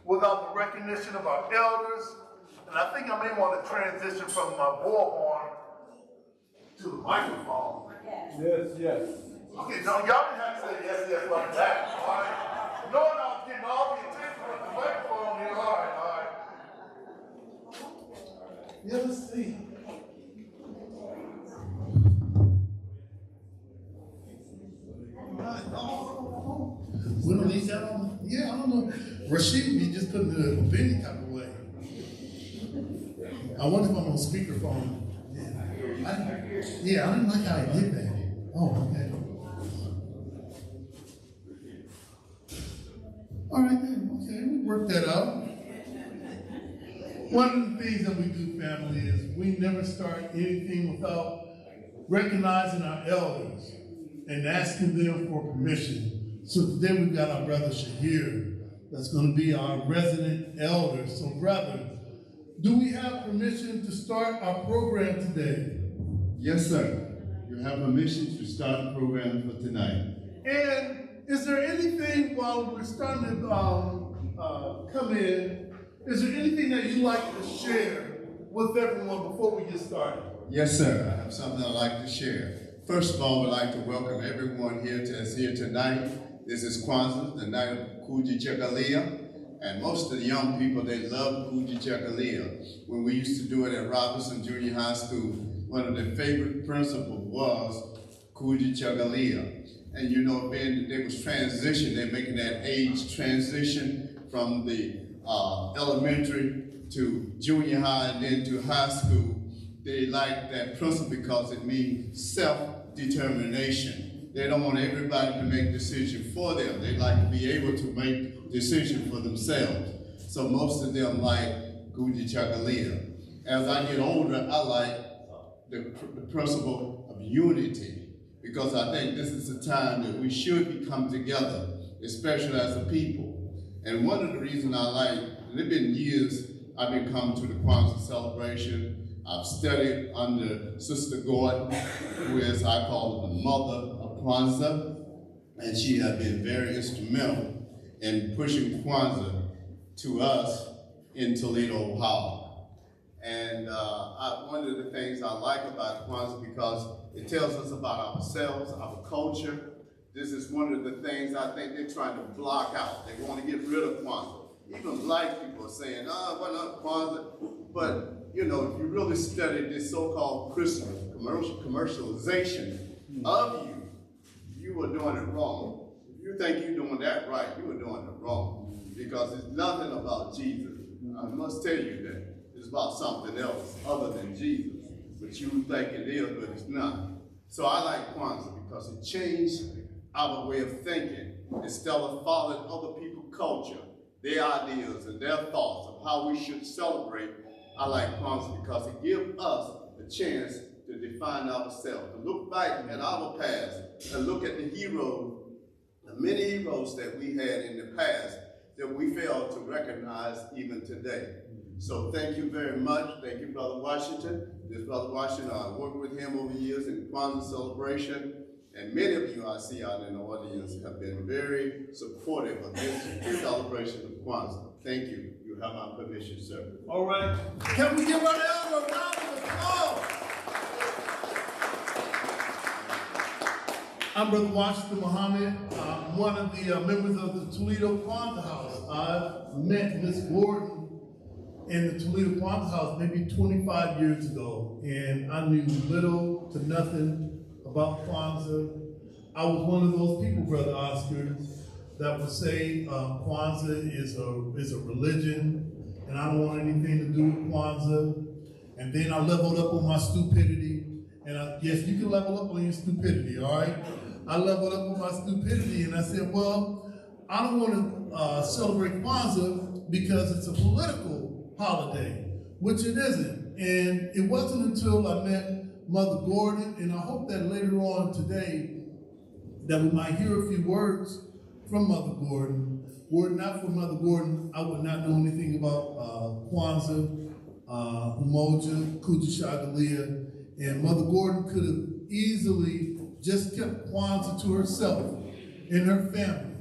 without the recognition of our elders. And I think I may want to transition from my bullhorn to the microphone. Yes, yes. Okay, no, y'all didn't have to say yes, yes like that. All right. Knowing I was getting all the attention with the microphone here. All right, all right. Yeah, let's see. We don't need that on. Yeah, I don't know. Rashid be just putting it in any type of way. I wonder if I'm on speakerphone. I didn't like how he did that. Oh, okay. All right then. Okay, we worked that out. One of the things that we do, family, is we never start anything without recognizing our elders and asking them for permission. So today we've got our brother Shahir that's going to be our resident elder. So brother, do we have permission to start our program today? Yes, sir. You have permission to start the program for tonight. And is there anything, while we're starting to come in, is there anything that you'd like to share with everyone before we get started? Yes, sir. I have something I'd like to share. First of all, I'd like to welcome everyone that's here tonight. This is Kwanzaa, the night of Kujichagulia. And most of the young people, they love Kujichagulia. When we used to do it at Robinson Junior High School, one of their favorite principles was Kujichagulia. And you know, then they was transition, they're making that age transition from the elementary to junior high and then to high school. They like that principle because it means self-determination. They don't want everybody to make decisions for them. They like to be able to make decisions for themselves. So most of them like Kujichagulia. As I get older, I like the principle of unity, because I think this is the time that we should come together, especially as a people. And one of the reasons I like, and it's been years I've been coming to the Kwanzaa celebration. I've studied under Sister Gordon, who is, I call her the mother of Kwanzaa, and she has been very instrumental in pushing Kwanzaa to us in Toledo, Ohio. And one of the things I like about Kwanzaa, because it tells us about ourselves, our culture. This is one of the things I think they're trying to block out. They want to get rid of Kwanzaa. Even black people are saying, well, not Kwanzaa. But, you know, if you really study this so-called Christmas commercialization of you, you are doing it wrong. If you think you're doing that right, you are doing it wrong. Because it's nothing about Jesus. I must tell you that. It's about something else other than Jesus. But you think it is, but it's not. So I like Kwanzaa because it changed our way of thinking. Instead of following other people's culture, their ideas and their thoughts of how we should celebrate, I like Kwanzaa because it gives us a chance to define ourselves, to look back at our past, and look at the heroes, the many heroes that we had in the past that we fail to recognize even today. So thank you very much. Thank you, Brother Washington. This Brother Washington, I worked with him over years in the Kwanzaa celebration, and many of you I see out in the audience have been very supportive of this celebration of Kwanzaa. Thank you. You have my permission, sir. All right. Can we give our elder a round of applause? I'm Brother Washington Muhammad. I'm one of the members of the Toledo Kwanzaa House. I met Miss Gordon in the Toledo Kwanzaa House maybe 25 years ago, and I knew little to nothing about Kwanzaa. I was one of those people, Brother Oscar, that would say Kwanzaa is a religion, and I don't want anything to do with Kwanzaa. And then I leveled up on my stupidity, and yes, you can level up on your stupidity, all right? I leveled up on my stupidity, and I said, well, I don't want to celebrate Kwanzaa because it's a political holiday, which it isn't. And it wasn't until I met Mother Gordon, and I hope that later on today that we might hear a few words from Mother Gordon. Were it not for Mother Gordon, I would not know anything about Kwanzaa, Umoja, Kujichagulia, and Mother Gordon could have easily just kept Kwanzaa to herself and her family.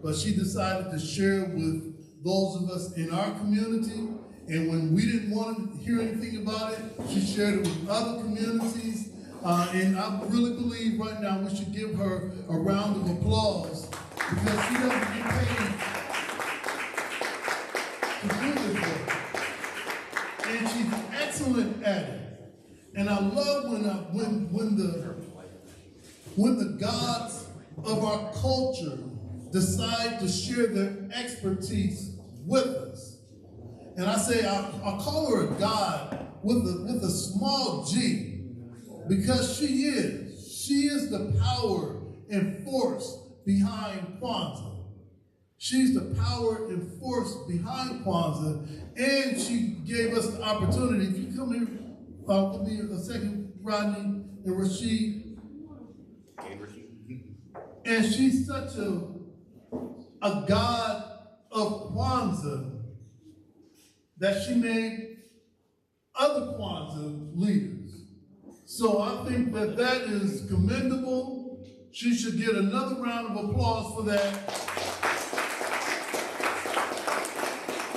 But she decided to share with those of us in our community, and when we didn't want to hear anything about it, she shared it with other communities. And I really believe right now we should give her a round of applause because she doesn't get paid to do this work. And she's excellent at it. And I love when the gods of our culture decide to share their expertise with us. And I say, I call her a god with a small g, because she is the power and force behind Kwanzaa. She's the power and force behind Kwanzaa, and she gave us the opportunity. If you come here with me a second, Rodney and Rashid. And she's such a god of Kwanzaa that she made other Kwanzaa leaders. So I think that is commendable. She should get another round of applause for that.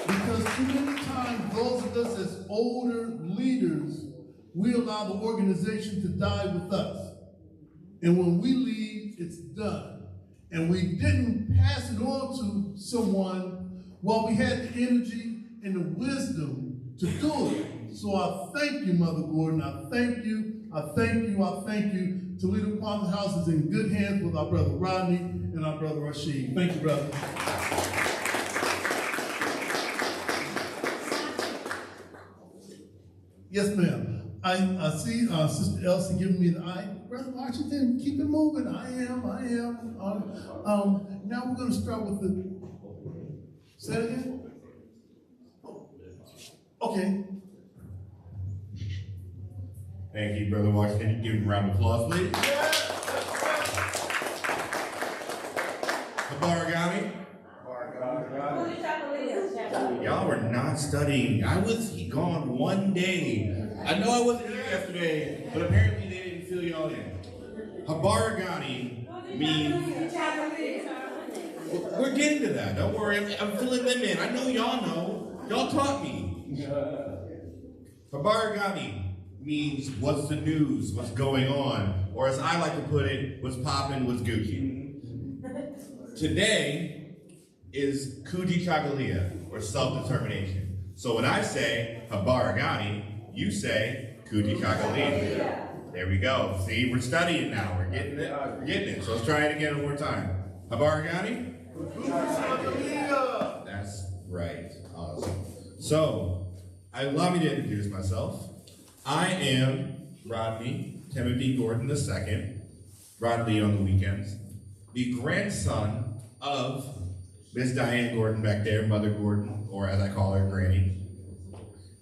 Because too many times, those of us as older leaders, we allow the organization to die with us. And when we leave, it's done. And we didn't pass it on to someone while we had the energy and the wisdom to do it. So I thank you, Mother Gordon. I thank you. I thank you. I thank you. Toledo Kwanzaa House is in good hands with our brother Rodney and our brother Rashid. Thank you, brother. Yes, ma'am. I see Sister Elsie giving me the eye. Brother Washington, keep it moving. I am. Now we're going to start with the. Say it again? Okay. Thank you, Brother Washington. Give him a round of applause, please. Habaragami. Y'all were not studying. I was gone one day. I know I wasn't here yesterday, but apparently they didn't fill y'all in. Habaragani means... We're getting to that. Don't worry. I'm filling them in. I know y'all know. Y'all taught me. Habaragani means what's the news, what's going on, or as I like to put it, what's poppin', what's Gucci. Today is Kujichagulia, or self-determination. So when I say Habaragani, you say Kujichagulia. There we go. See, we're studying now. We're getting it. We're getting it. So let's try it again one more time. Habaragani? That's right. Awesome. So, allow me to introduce myself. I am Rodney Timothy Gordon II, Rodney on the weekends, the grandson of Miss Diane Gordon back there, Mother Gordon, or as I call her, Granny.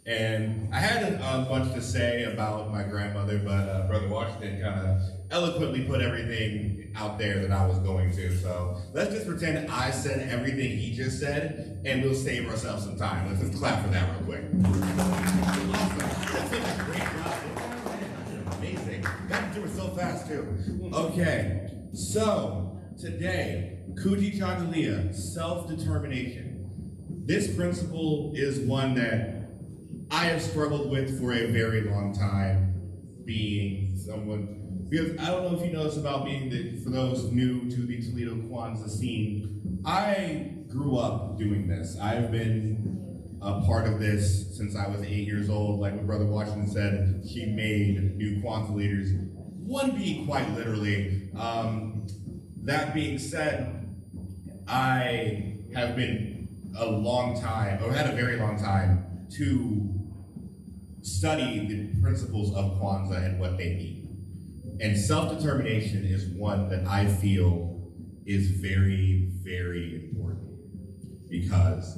And I had a bunch to say about my grandmother, but Brother Washington kind of eloquently put everything out there that I was going to. So let's just pretend I said everything he just said, and we'll save ourselves some time. Let's just clap for that real quick. Awesome. That's such a great job. Amazing. Got to do it so fast, too. Okay, so today, Kujichagulia, self-determination. This principle is one that I have struggled with for a very long time, being someone, because I don't know if you know this about me, for those new to the Toledo Kwanzaa scene, I grew up doing this. I've been a part of this since I was 8 years old. Like what Brother Washington said, he made new Kwanzaa leaders, one being quite literally. That being said, I have been a long time, or had a very long time, to study the principles of Kwanzaa and what they mean. And self-determination is one that I feel is very, very important. Because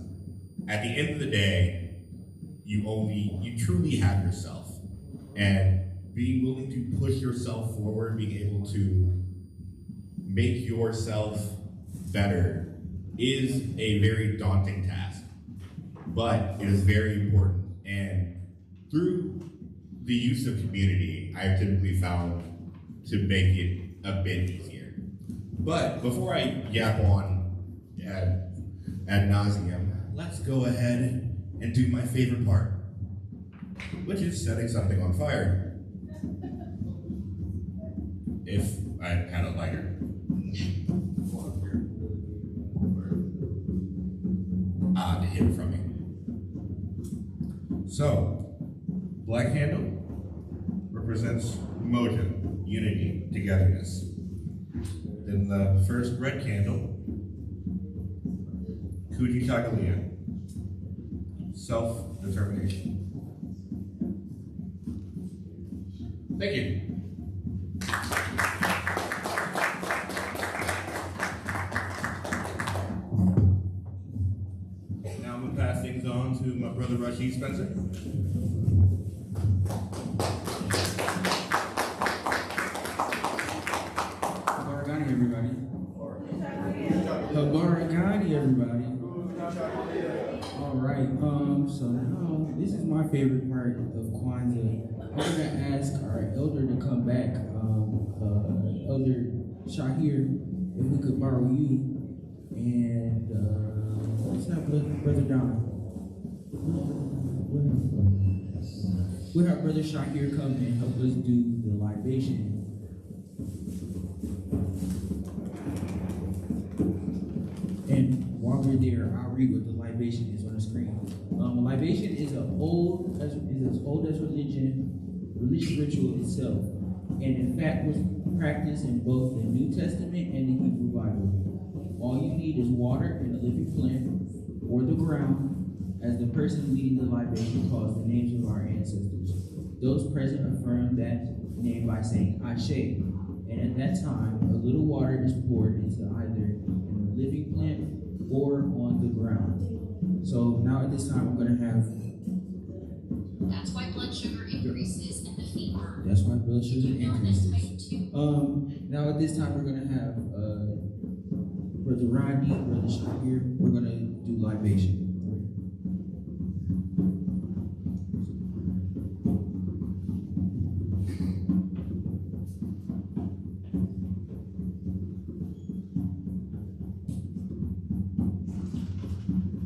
at the end of the day, you truly have yourself. And being willing to push yourself forward, being able to make yourself better is a very daunting task. But it is very important. And through the use of community, I've typically found to make it a bit easier. But before I yap on ad nauseum, let's go ahead and do my favorite part, which is setting something on fire. If I had a lighter. They hid it from me. So, black candle represents moja, unity, togetherness. Then the first red candle, Kujichagulia, self-determination. Thank you. Now I'm gonna pass things on to my brother Rashid Spencer. Everybody. Habaragani, everybody. All right. So now this is my favorite part of Kwanzaa. I'm gonna ask our elder to come back, Elder Shahir, if we could borrow you, and let's have Brother Don. We'll have Brother Shahir come and help us do the libation. And while we're there, I'll read what the libation is on the screen. Libation is as old as religious ritual itself, and in fact was practiced in both the New Testament and the Hebrew Bible. All you need is water and a living plant, or the ground, as the person leading the libation calls the names of our ancestors. Those present affirm that name by saying Ashe, and at that time, a little water is poured into either a living plant or on the ground. So now at this time, we're going to have... That's why blood sugar increases and the feet burn. That's why blood sugar increases. Now at this time, we're going to have Brother Rodney, Brother Shakir. We're going to do libation.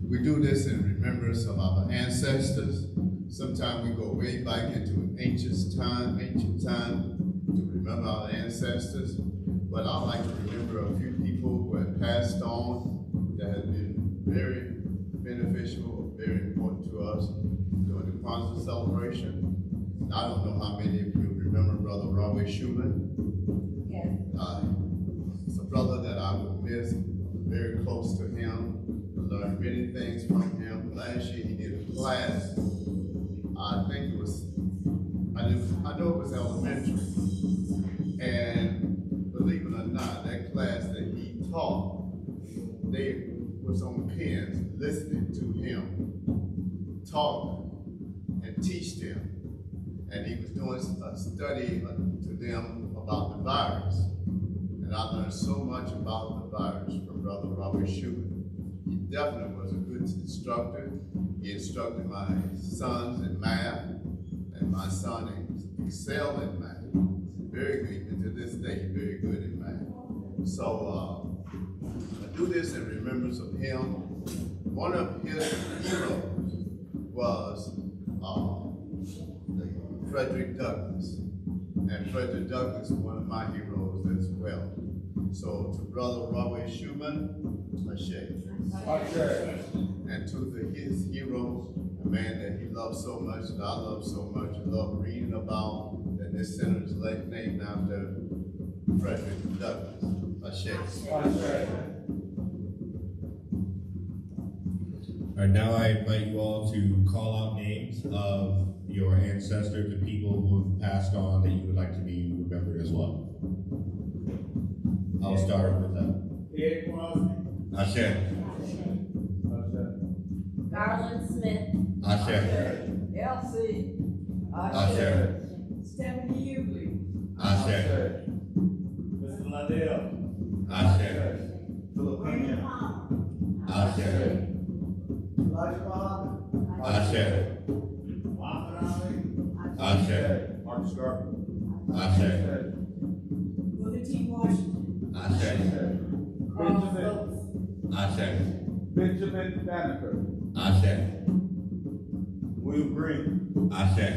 We do this in remembrance of our ancestors. Sometimes we go way back into an ancient time to remember our ancestors. But I like to remember a few people who have passed on that have been very beneficial, very important to us during the Kwanzaa celebration. I don't know how many of you remember Brother Robert Schumann. Yes. It's a brother that I would miss. Very close to him. I learned many things from him. Last year he did a class. I think it was, I know it was elementary. And believe it or not, that class that he taught, they was on pens listening to him talk and teach them. And he was doing a study to them about the virus. And I learned so much about the virus from Brother Robert Schumann. He definitely was a good instructor. He instructed my sons in math, and my son excelled in math. Very good, and to this day, very good in math. So I do this in remembrance of him. One of his heroes was Frederick Douglass. And Frederick Douglass was one of my heroes as well. So to Brother Robert Schumann, Ashe. And to his hero, a man that he loved so much, that I love so much, I love reading about, that this center is named after Frederick Douglass. Ashe. All right, now I invite you all to call out names of your ancestors, the people who have passed on that you would like to be remembered as well. I'll start with Ed Crosby. Ashe. Garland Smith. Ashe. Elsie. Ashe. Stephanie Hughley. Ashe. Mr. Liddell. Ashe. William Palmer. Ashe. Elijah Bob. Ashe. Muhammad Ali. Ashe. Marcus Garvey. Ashe. Booker T. Washington. Ashe. Carl Stokes. Ashe. Benjamin Banneker. Ashe. William Green. Ashe.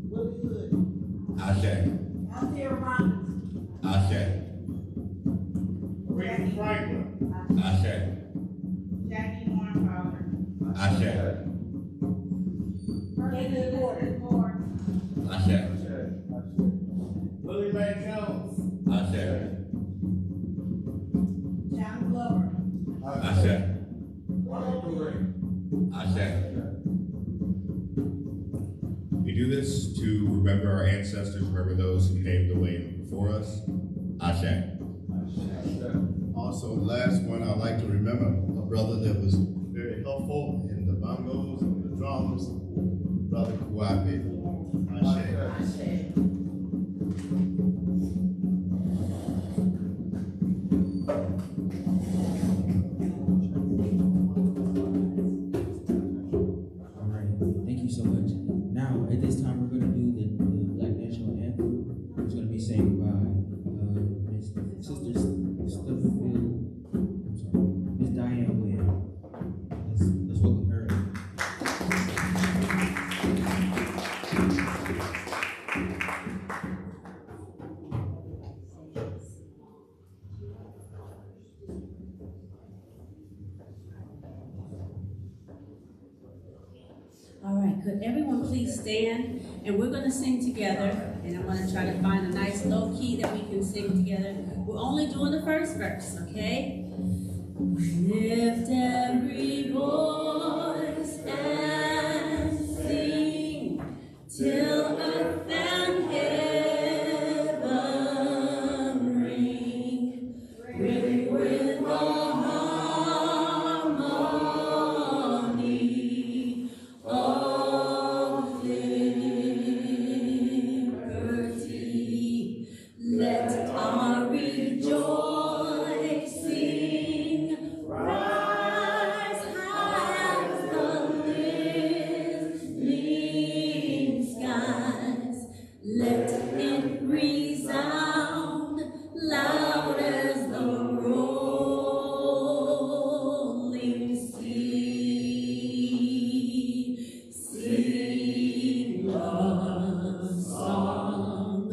Willie Hood. Ashe. Althea Robbins. Ashe. Aretha Franklin. Ashe. Jackie Warren Fowler. Ashe. Kennedy Gordon. Ashe. Willie Ray Jones. Ashe. John Glover. Ashe. Martin Kareem. Ashe. We do this to remember our ancestors, remember those who paved the way before us. Ashe. Also, the last one I'd like to remember, a brother that was very helpful in the bongos and the drums, Brother Kuwape. Ashe. All right, thank you so much. Now, at this time, we're going to do the Black National Anthem. It's going to be sang by Miss Sister Stubblefield. I'm sorry, Miss Diane Williams. Let's welcome her. All right, could everyone please stand? And we're going to sing together. And I'm going to try to find a nice low key that we can sing together. We're only doing the first verse, okay? Lift every voice and sing till earth and heaven ring. Ring with the harmony of liberty. Let our rejoicing rise high as the listening skies. Let it resound loud as the rolling sea. Sing a song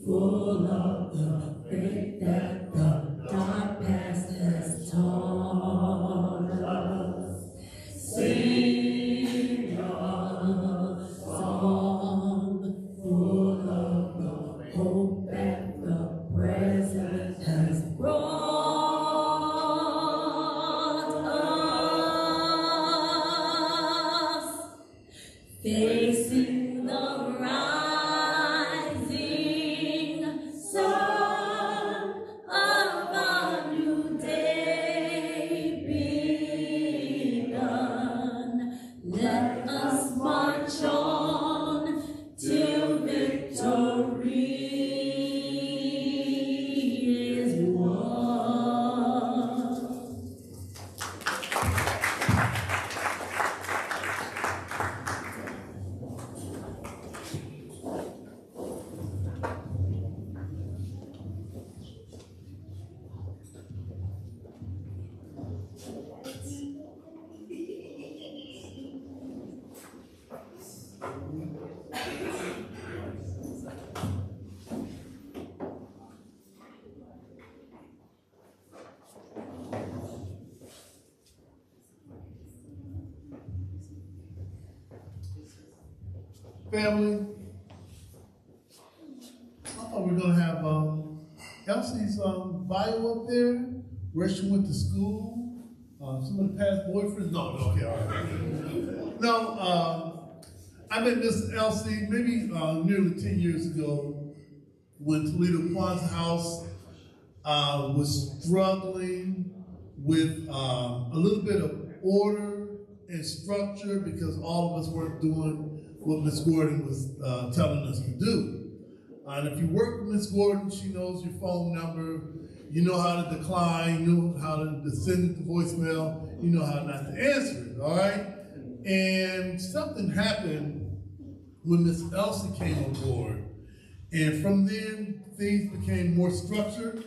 full of the faith that the dark past has taught us. Sing a song full of the hope that the present has brought us. Facing the rising sun of a new day begun. Let us march on. family, I thought we were gonna have Elsie's bio up there, where she went to school, some of the past boyfriends. No, okay, all right. No, I met Miss Elsie maybe nearly 10 years ago when Toledo Kwanzaa House was struggling with a little bit of order and structure because all of us weren't doing what Miss Gordon was telling us to do. And if you work with Miss Gordon, she knows your phone number, you know how to decline, you know how to send it to voicemail, you know how not to answer it, all right? And something happened when Miss Elsie came on board. And from then, things became more structured.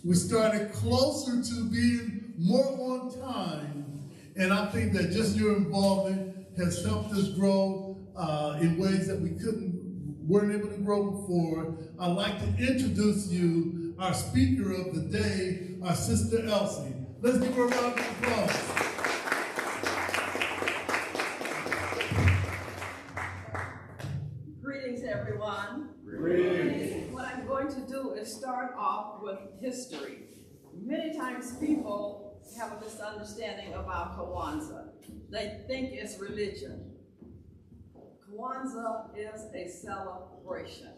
We started closer to being more on time. And I think that just your involvement has helped us grow in ways that we weren't able to grow before. I'd like to introduce you, our speaker of the day, our sister Elsie. Let's give her a round of applause. Greetings, everyone. Greetings. What I'm going to do is start off with history. Many times people have a misunderstanding about Kwanzaa. They think it's religion. Kwanzaa is a celebration.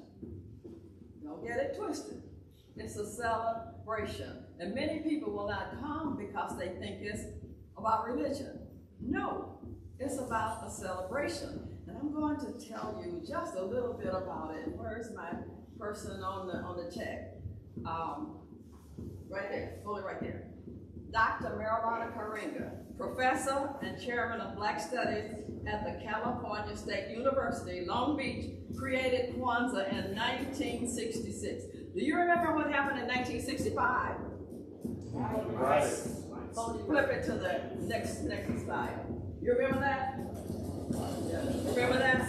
Don't get it twisted. It's a celebration. And many people will not come because they think it's about religion. No, it's about a celebration. And I'm going to tell you just a little bit about it. Where's my person on the check? Right there, fully right there. Dr. Marilana Karinga, professor and chairman of Black Studies at the California State University, Long Beach, created Kwanzaa in 1966. Do you remember what happened in 1965? Right. Flip it to the next slide. You remember that? Remember that?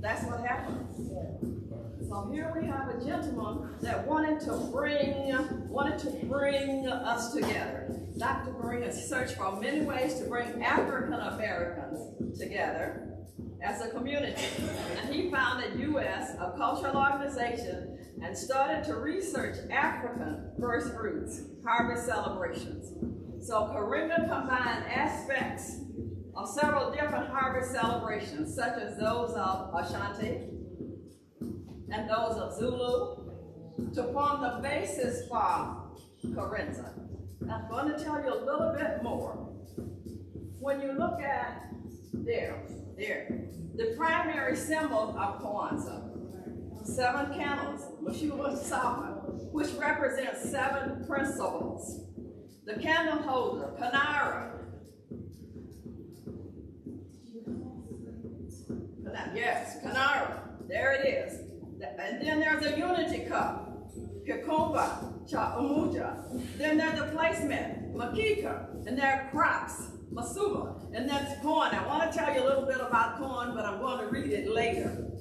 That's what happened. So here we have a gentleman that wanted to bring us together. Dr. Karinga searched for many ways to bring African Americans together as a community. And he founded U.S., a cultural organization, and started to research African first fruits, harvest celebrations. So Karinga combined aspects of several different harvest celebrations, such as those of Ashanti and those of Zulu, to form the basis for Kwanzaa. I'm going to tell you a little bit more. When you look at there, the primary symbol of Kwanzaa, 7 candles, Mashua Sama, which represents 7 principles. The candle holder, Kanara. Yes, Kanara, there it is. And then there's a unity cup, Kikomba, Cha'umuja. Then there's the placement, Makika. And there are crops, Masuba. And that's corn. I want to tell you a little bit about corn, but I'm going to read it later.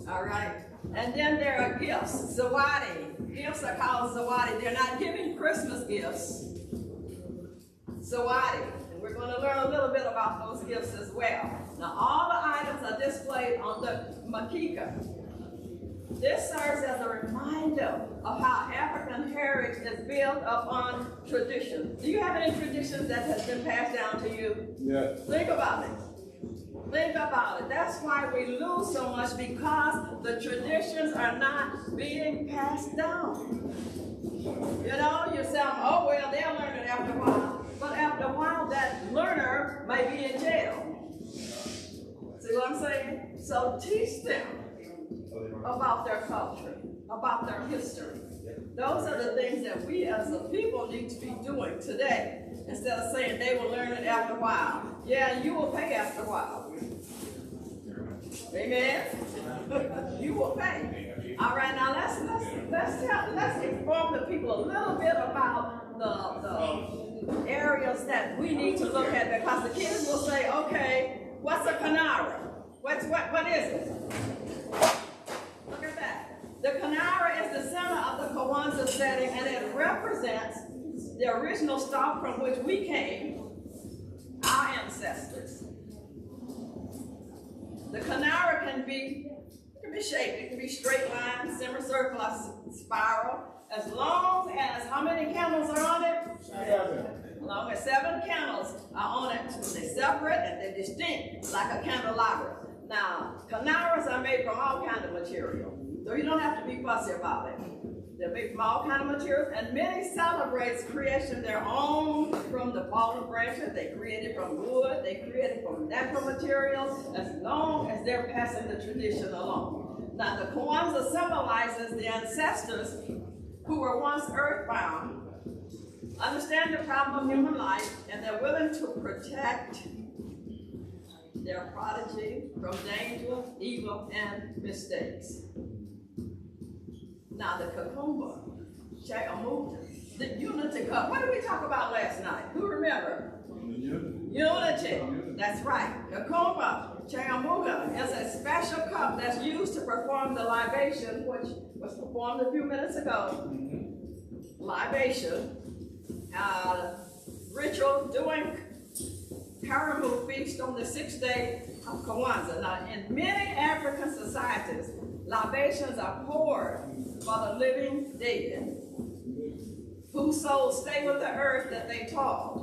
All right? And then there are gifts, Zawadi. Gifts are called Zawadi. They're not giving Christmas gifts. Zawadi. And we're going to learn a little bit about those gifts as well. Now, all the items are displayed on the Makika. This serves as a reminder of how African heritage is built upon tradition. Do you have any traditions that has been passed down to you? Yes. Think about it. Think about it. That's why we lose so much, because the traditions are not being passed down. You know, you say, oh, well, they'll learn it after a while. But after a while, that learner may be in jail. See what I'm saying? So teach them about their culture, about their history. Those are the things that we as a people need to be doing today, instead of saying they will learn it after a while. Yeah, you will pay after a while. Amen? You will pay. All right, now let's inform the people a little bit about the areas that we need to look at, because the kids will say, okay, what's a Kanara? What is it? Look at that. The Kanara is the center of the Kwanzaa setting, and it represents the original stock from which we came, our ancestors. The canara can be shaped. It can be straight line, semicircular, spiral. As long as how many candles are on it? 7. As long as 7 candles are on it, they're separate and they're distinct, like a candelabra. Now, canaras are made from all kinds of material, so you don't have to be fussy about it. They're made from all kinds of materials, and many celebrate creation their own from the fallen branches. They create it from wood, they create it from natural materials, as long as they're passing the tradition along. Now, the Kwanzaa symbolizes the ancestors who were once earthbound, understand the problem of human life, and they're willing to protect their prodigy from danger, evil, and mistakes. Now the Kakumba, Chagamuta, the unity cup. What did we talk about last night? Who remember? Unity. That's right. Kakumba, Chagamuta is a special cup that's used to perform the libation, which was performed a few minutes ago. Libation, ritual doing Karamu feast on the 6th day of Kwanzaa. Now, in many African societies, libations are poured for the living dead, whose souls stay with the earth that they taught.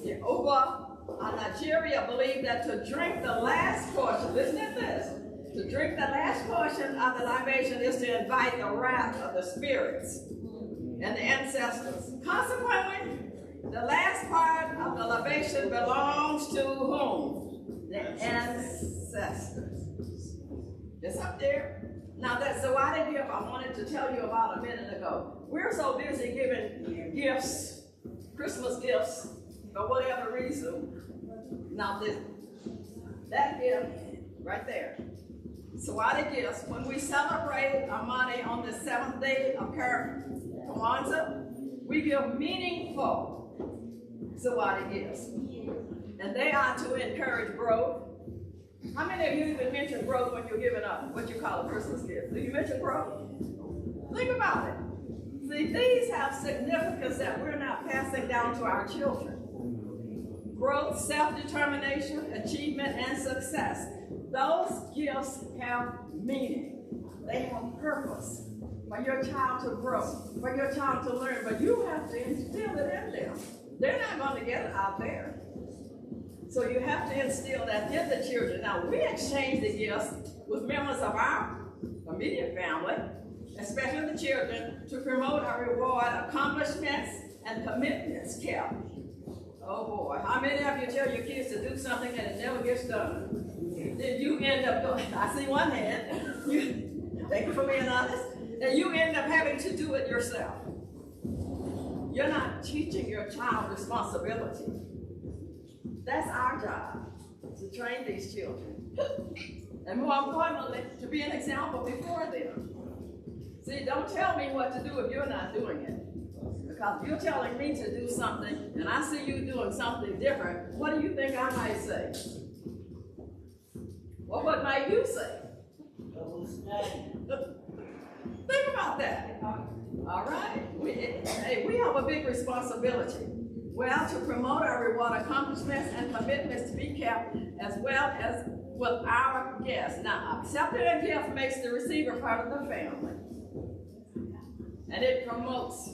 The Oba Nigeria believe that to drink the last portion, listen to this, to drink the last portion of the libation is to invite the wrath of the spirits and the ancestors. Consequently, the last part of the libation belongs to whom? The ancestors. It's up there. Now that Zawadi gift I wanted to tell you about a minute ago. We're so busy giving gifts, Christmas gifts, for whatever reason. Now that gift right there. Zawadi gifts, when we celebrate Amani on the 7th day of Kwanzaa, we give meaningful Zawadi gifts. And they are to encourage growth. How many of you even mention growth when you're giving up what you call a Christmas gift? Do you mention growth? Think about it. See, these have significance that we're not passing down to our children. Growth, self-determination, achievement, and success. Those gifts have meaning. They have purpose for your child to grow, for your child to learn, but you have to instill it in them. They're not going to get it out there. So you have to instill that in the children. Now, we exchange the gifts with members of our immediate family, especially the children, to promote or reward accomplishments and commitments kept. Oh boy, how many of you tell your kids to do something and it never gets done? Then you end up doing, I see one hand, thank you for being honest, and you end up having to do it yourself. You're not teaching your child responsibility. That's our job, to train these children. And more importantly, to be an example before them. See, don't tell me what to do if you're not doing it. Because if you're telling me to do something, and I see you doing something different, what do you think I might say? Well, what might you say? Think about that. All right? We have a big responsibility. Well, to promote or reward accomplishments and commitments to be kept, as well as with our guests. Now, accepting a gift makes the receiver part of the family. And it promotes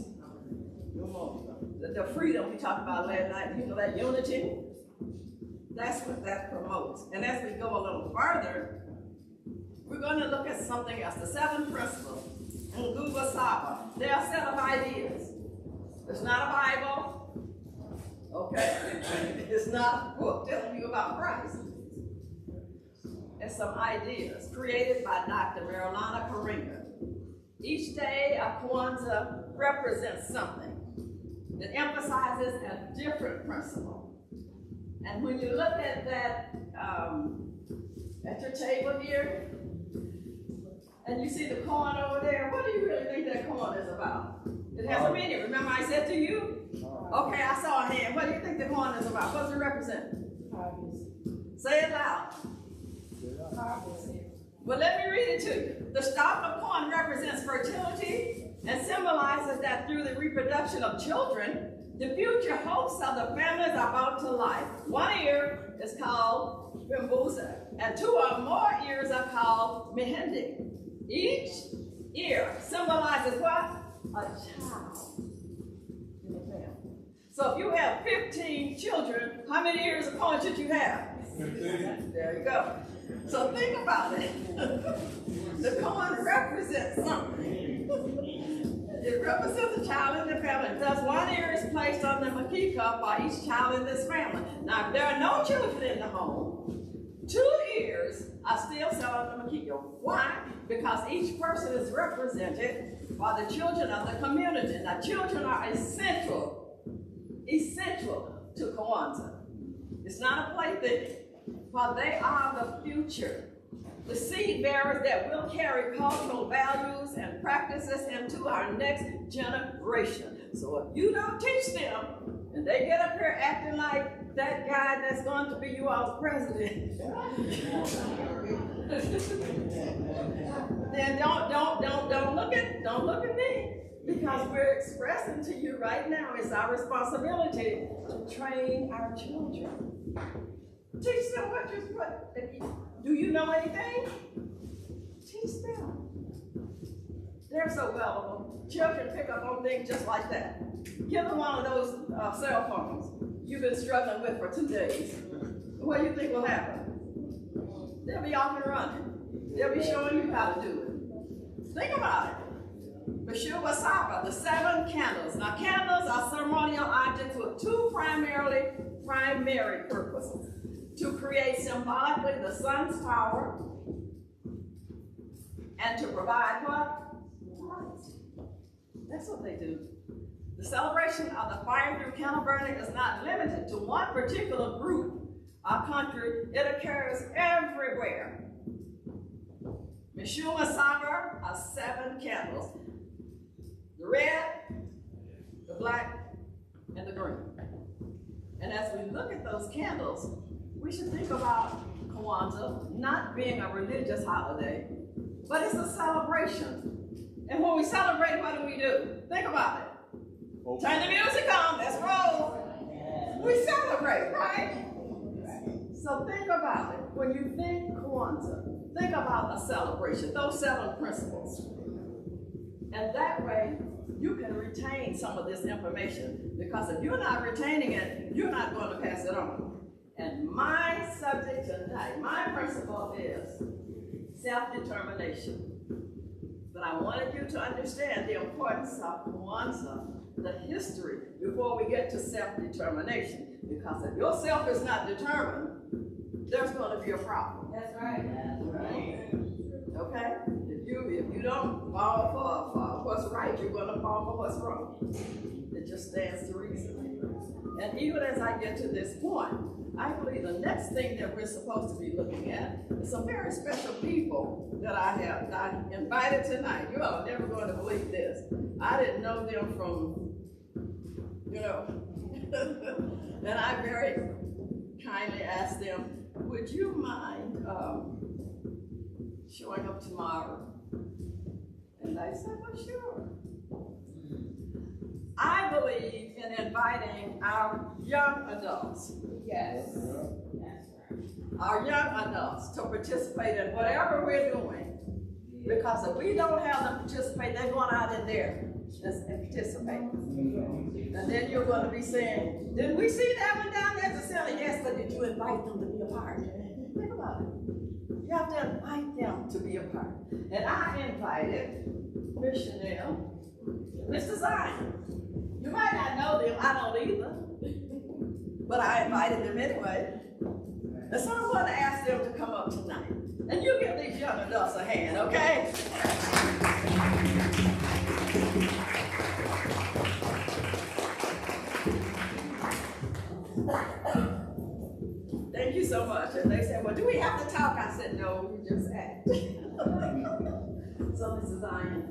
the freedom we talked about last night, you know, that unity. That's what that promotes. And as we go a little further, we're going to look at something else, the 7 principles. Nguba Saba. They're a set of ideas. It's not a Bible. Okay? It's not a book telling you about Christ. It's some ideas created by Dr. Marilana Karinga. Each day of Kwanzaa represents something. It emphasizes a different principle. And when you look at that, at your table here, and you see the corn over there, what do you really think that corn is about? It has a meaning. Remember I said to you? Okay, I saw a hand. What do you think the corn is about? What does it represent? Say it loud. Well, let me read it to you. The stalk of corn represents fertility and symbolizes that through the reproduction of children, the future hopes of the families are about to life. One ear is called Bambusa. And 2 or more ears are called Mehindi. Each ear symbolizes what? A child in the family. So if you have 15 children, how many ears of corn should you have? 15. There you go. So think about it. The corn represents something. It represents a child in the family. Thus, 1 ear is placed on the makika for each child in this family. Now, if there are no children in the home, 2 ears are still set on the makika. Why? Because each person is represented by the children of the community. Now, children are essential to Kwanzaa. It's not a plaything, for they are the future, the seed bearers that will carry cultural values and practices into our next generation. So if you don't teach them, and they get up here acting like that guy that's going to be you all's president, then don't look at me. Because we're expressing to you right now, it's our responsibility to train our children. Teach them do you know anything? Teach them. They're so gullible. Children pick up on things just like that. Give them one of those cell phones you've been struggling with for 2 days. What do you think will happen? They'll be off and running. They'll be showing you how to do it. Think about it. Meshuggah Saba, the 7 candles. Now, candles are ceremonial objects with 2 primary purposes. To create symbolically the sun's power and to provide what? Light. That's what they do. The celebration of the fire through candle burning is not limited to one particular group or country. It occurs everywhere. Meshuggah Saba are 7 candles. The red, the black, and the green. And as we look at those candles, we should think about Kwanzaa not being a religious holiday, but it's a celebration. And when we celebrate, what do? Think about it. Turn the music on, let's roll. We celebrate, right? So think about it. When you think Kwanzaa, think about a celebration, those 7 principles. And that way, you can retain some of this information, because if you're not retaining it, you're not going to pass it on. And my subject tonight, my principle is self-determination. But I wanted you to understand the importance of Kwanzaa, the history, before we get to self-determination. Because if yourself is not determined, there's going to be a problem. That's right. Okay? If you don't fall for what's right, you're going to fall for what's wrong. It just stands to reason. And even as I get to this point, I believe the next thing that we're supposed to be looking at is some very special people that I invited tonight. You all are never going to believe this. I didn't know them from, and I very kindly asked them, would you mind showing up tomorrow? And they said, well, sure. I believe in inviting our young adults. Yes. Our young adults to participate in whatever we're doing. Because if we don't have them participate, they're going out in there and participate. And then you're going to be saying, did we see that one down there? To say, yes, but did you invite them to be a part? Think about it. You have to invite them to be a part. And I invited Miss Chanel, Mr. Zion. You might not know them, I don't either. But I invited them anyway. And so I'm going to ask them to come up tonight. And you give these young adults a hand, okay? Thank you so much. And they said, well, do we have to talk? I said, no, we just act. So Mrs. Zion,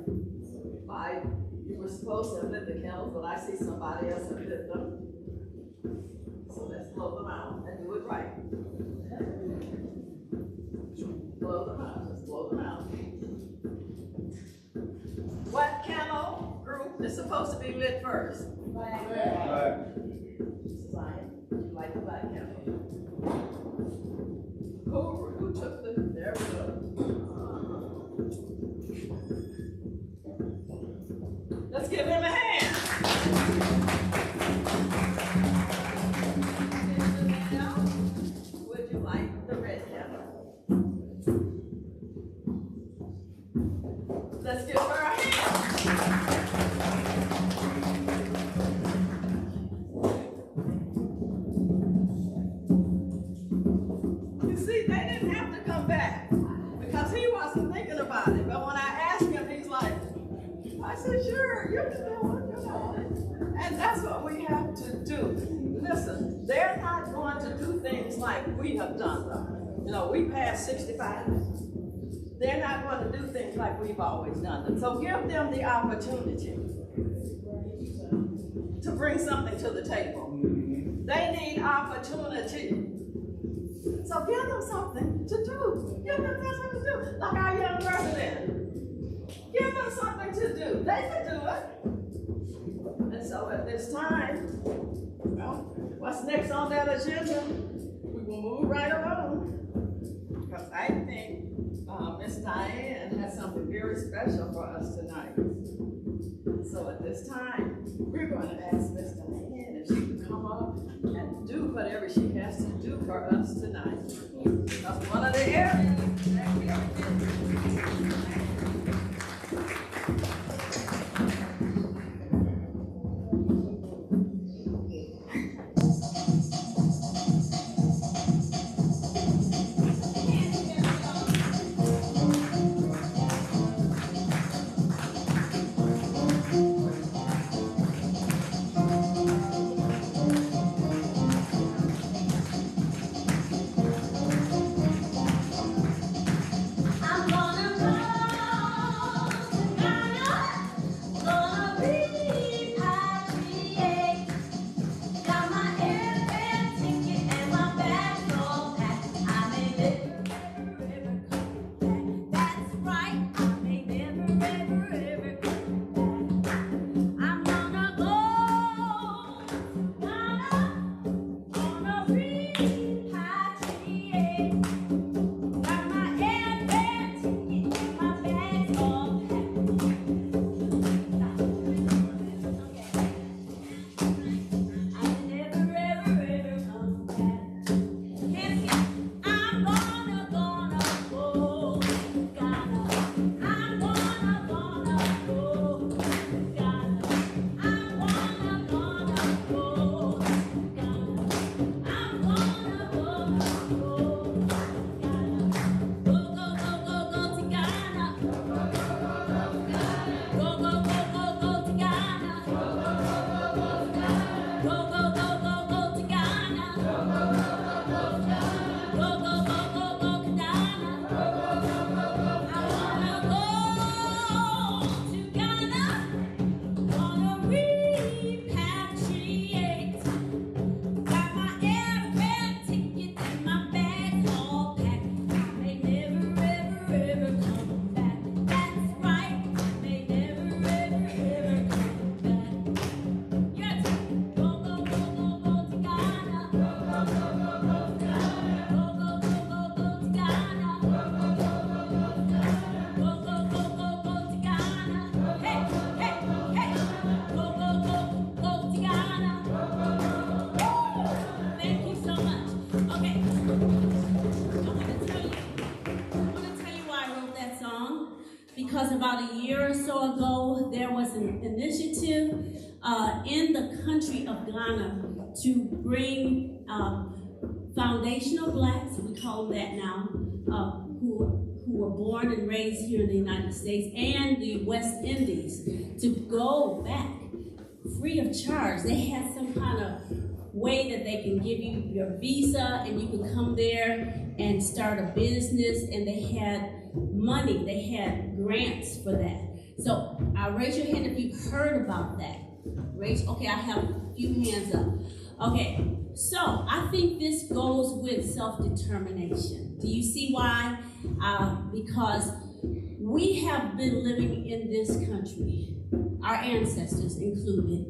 you were supposed to have lit the candles, but I see somebody else have lit them. So let's blow them out and do it right. Blow them out, just blow them out. What candle group is supposed to be lit first? Black. Mrs. Zion, you like the black candle? give him a hand. Would you like the red pepper? Let's give her a hand. You see, they didn't have to come back because he wasn't thinking about it. But when I asked him, he's like, I said, sure, you can do it, you know it. And that's what we have to do. Listen, they're not going to do things like we have done them. You know, we passed 65. They're not going to do things like we've always done them. So give them the opportunity to bring something to the table. They need opportunity. So give them something to do. Give them something to do. Like our young president. Give them something to do. They can do it. And so at this time, well, what's next on that agenda? We will move right along. Because I think Miss Diane has something very special for us tonight. So at this time, we're going to ask Miss Diane if she can come up and do whatever she has to do for us tonight. That's one of the areas that we are in. Because about a year or so ago, there was an initiative in the country of Ghana to bring foundational blacks, we call them that now, who were born and raised here in the United States and the West Indies, to go back free of charge. They had some kind of way that they can give you your visa and you can come there and start a business, and they had money, they had grants for that. So raise your hand if you've heard about that. Okay, I have a few hands up. Okay, so I think this goes with self-determination. Do you see why? Because we have been living in this country, our ancestors included,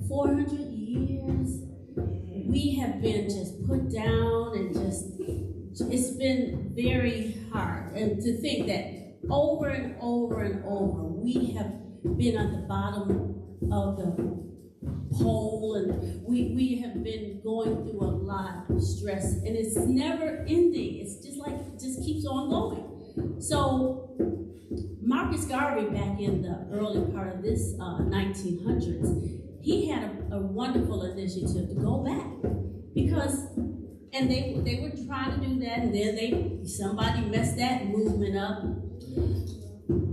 400 years. We have been just put down and it's been very hard. And to think that over and over and over, we have been at the bottom of the pole, and we have been going through a lot of stress, and it's never ending. It's just like, it just keeps on going. So Marcus Garvey, back in the early part of this 1900s, he had a wonderful initiative to go back, because, and they were trying to do that, and then somebody messed that movement up.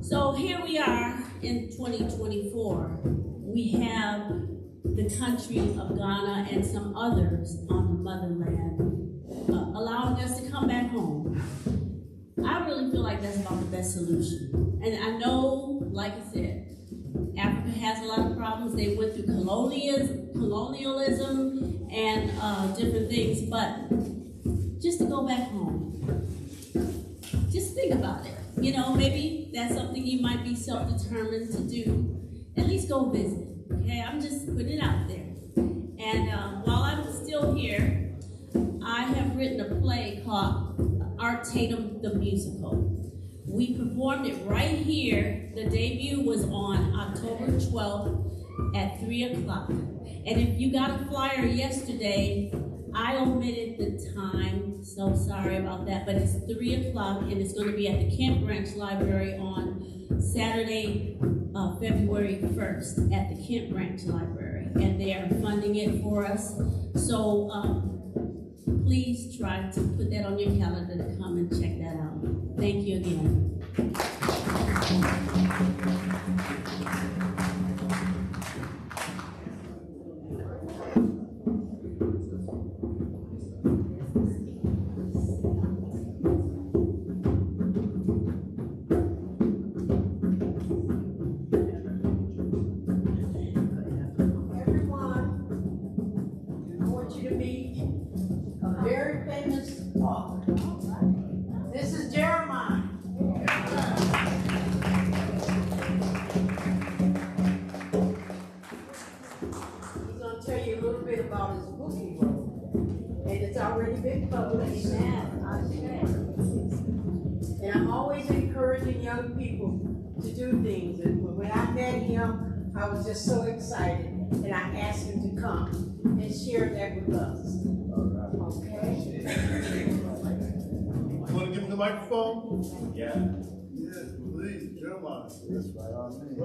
So here we are in 2024. We have the country of Ghana and some others on the motherland allowing us to come back home. I really feel like that's about the best solution. And I know, like I said, Africa has a lot of problems. They went through colonialism and different things, but just to go back home, just think about it. You know, maybe that's something you might be self-determined to do. At least go visit, okay? I'm just putting it out there. And while I'm still here, I have written a play called Art Tatum the Musical. We performed it right here. The debut was on October 12th at 3 o'clock. And if you got a flyer yesterday, I omitted the time, so sorry about that, but it's 3 o'clock, and it's going to be at the Kent Branch Library on Saturday, February 1st at the Kent Branch Library, and they are funding it for us. So please try to put that on your calendar to come and check that out. Thank you again. And I'm always encouraging young people to do things. And when I met him, I was just so excited. And I asked him to come and share that with us. Okay? You want to give him the microphone? Yeah. Yes, please, Jeremiah. Yes, by all means.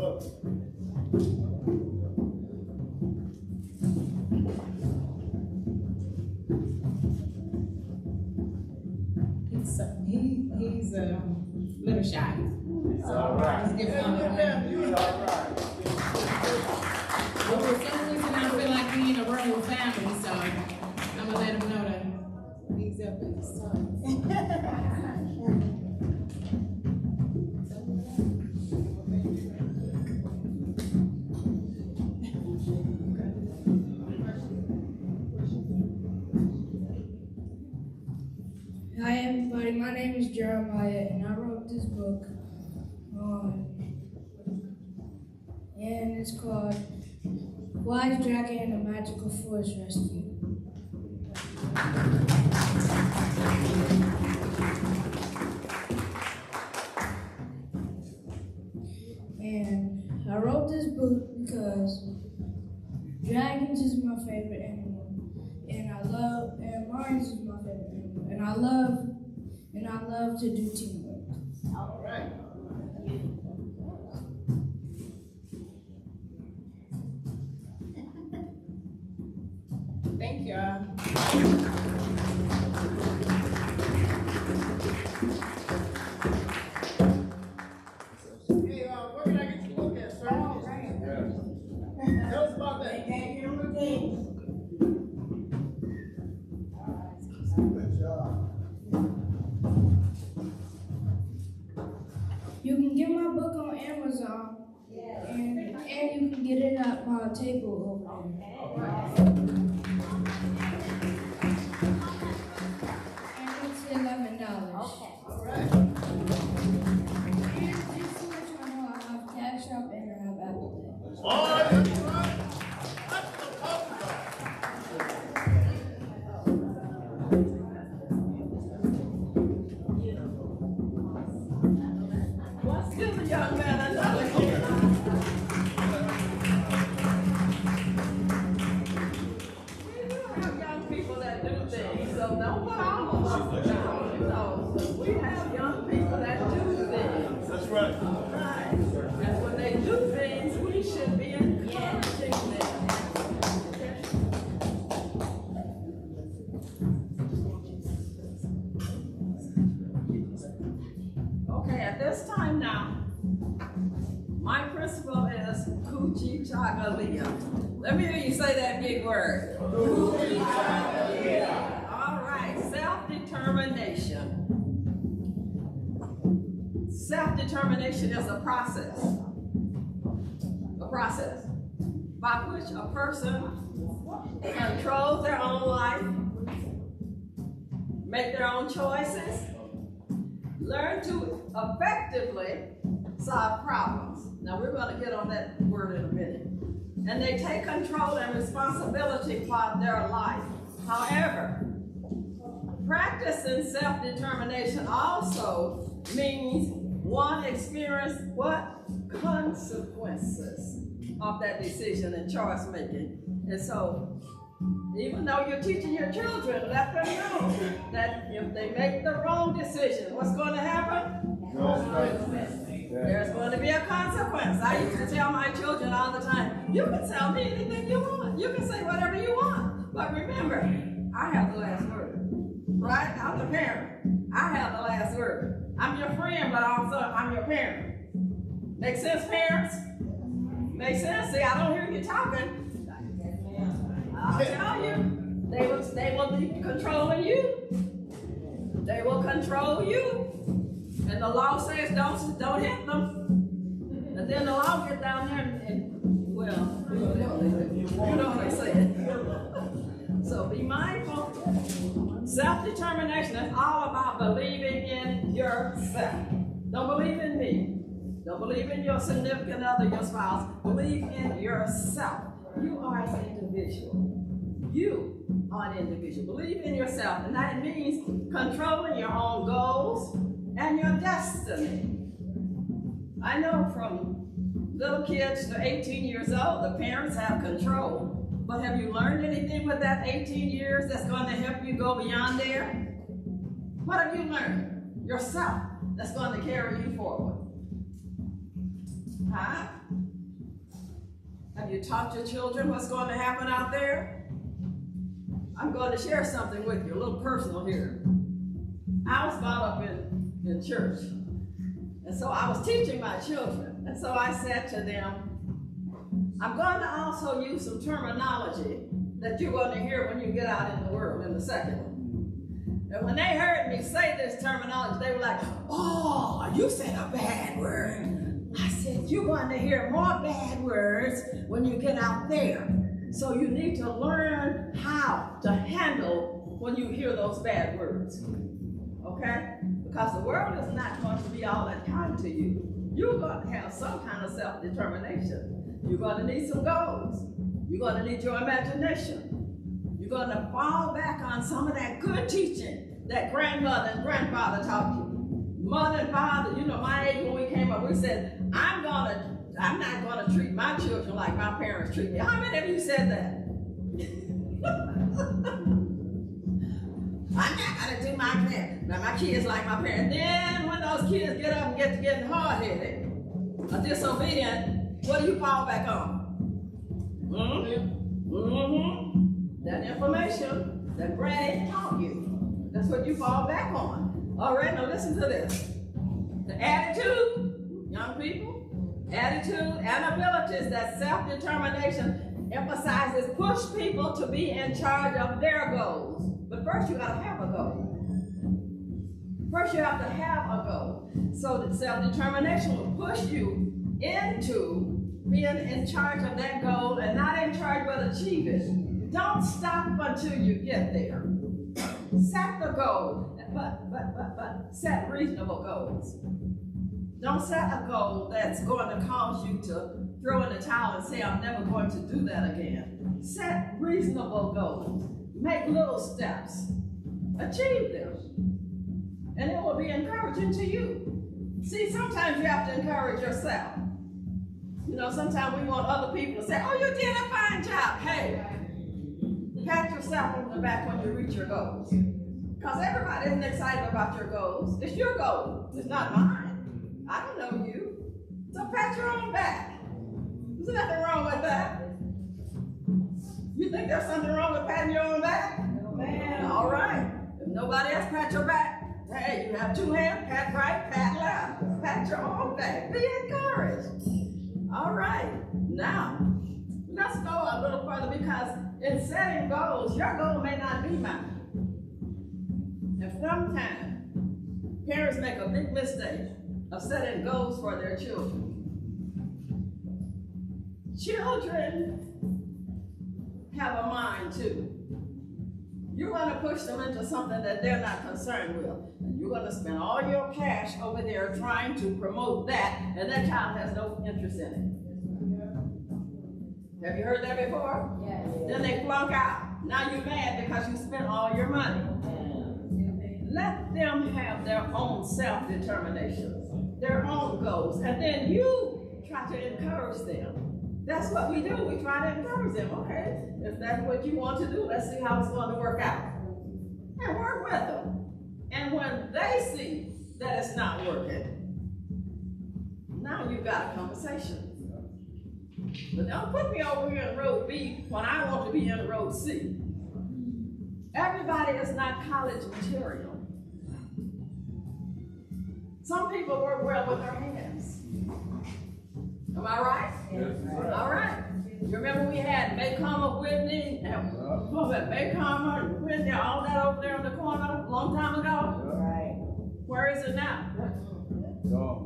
He's a little shy. So All right. let's give him a He's all right. But for some reason, I feel like we in a royal family, so I'm gonna let him know that he's up in the sun. Hi everybody, my name is Jeremiah and I wrote this book and it's called Wise Dragon and the Magical Forest Rescue. And I wrote this book because dragons is my favorite animal, and lions is my favorite animal, and I love to do teamwork. All right. Thank you. Hey, where can I get your book at, sir? Tell us about that. You can get my book on Amazon, and you can get it at my table over there. And it's $11. All right. And just to let you know, I have Cash App and I have Apple Pay. All right, that's right. That's what I'm talking Let's give the young man another hand. should be encouraging them. Okay, at this time now, my principle is Kujichagulia. Let me hear you say that big word. Kujichagulia. All right, self-determination. Self-determination is a process by which a person controls their own life, make their own choices, learn to effectively solve problems. Now we're going to get on that word in a minute. And they take control and responsibility for their life. However, practicing self-determination also means one experience what? Consequences of that decision and choice making. And so, even though you're teaching your children, let them know that if they make the wrong decision, what's going to happen? There's going to be a consequence. I used to tell my children all the time, you can tell me anything you want. You can say whatever you want. But remember, I have the last word. Right? I'm the parent. I have the last word. I'm your friend, but also I'm your parent. Make sense, parents? Make sense? See, I don't hear you talking. I'll tell you, they will be controlling you. They will control you. And the law says don't hit them. And then the law get down there and well, you know what I'm saying. So be mindful. Self-determination is all about believing in yourself. Don't believe in me. Don't believe in your significant other, your spouse. Believe in yourself. You are an individual. You are an individual. Believe in yourself. And that means controlling your own goals and your destiny. I know from little kids to 18 years old, the parents have control. But have you learned anything with that 18 years that's going to help you go beyond there? What have you learned? Yourself that's going to carry you forward. Huh? Have you taught your children what's going to happen out there? I'm going to share something with you, a little personal here. I was brought up in church. And so I was teaching my children. And so I said to them, I'm going to also use some terminology that you're going to hear when you get out in the world in the second one. And when they heard me say this terminology, they were like, oh, you said a bad word. I said, you're going to hear more bad words when you get out there. So you need to learn how to handle when you hear those bad words. Okay? Because the world is not going to be all that kind to you. You're going to have some kind of self-determination. You're going to need some goals. You're going to need your imagination. You're going to fall back on some of that good teaching that grandmother and grandfather taught you. Mother and father, you know, my age when we came up, we said, I'm not going to treat my children like my parents treat me. How many of you said that? I'm not going to do my parents. Now, my kids like my parents. Then when those kids get up and get to getting hard-headed or disobedient, what do you fall back on? That information that Granny taught you. That's what you fall back on. All right, now listen to this. The attitude, young people, attitude and abilities that self-determination emphasizes push people to be in charge of their goals. But first you gotta have a goal. First you have to have a goal. So that self-determination will push you into being in charge of that goal and not in charge but achieve it. Don't stop until you get there. Set the goal, but set reasonable goals. Don't set a goal that's going to cause you to throw in the towel and say, I'm never going to do that again. Set reasonable goals. Make little steps. Achieve them. And it will be encouraging to you. See, sometimes you have to encourage yourself. You know, sometimes we want other people to say, oh, you did a fine job. Hey, pat yourself on the back when you reach your goals. Because everybody isn't excited about your goals. It's your goal. It's not mine. I don't know you. So pat your own back. There's nothing there's something wrong with patting your own back? Man, all right. If nobody else pat your back, hey, you have two hands, pat right, pat left, pat your own back. Be encouraged. All right. Now, let's go a little further because in setting goals, your goal may not be mine. And sometimes parents make a big mistake of setting goals for their children. Children have a mind too. You're going to push them into something that they're not concerned with. And you're going to spend all your cash over there trying to promote that, and that child has no interest in it. Have you heard that before? Yes. Then they flunk out. Now you're mad because you spent all your money. Let them have their own self-determination, their own goals, and then you try to encourage them. That's what we do. We try to encourage them. Okay, if that's what you want to do, let's see how it's going to work out. And work with them. And when they see that it's not working, now you've got a conversation. But don't put me over here in road B when I want to be in road C. Everybody is not college material. Some people work well with their hands. Am I right? Yes. All right. You remember we had Maycomber, Whitney, and Maycomber and Whitney, all that over there in the corner a long time ago? Right. Where is it now? No.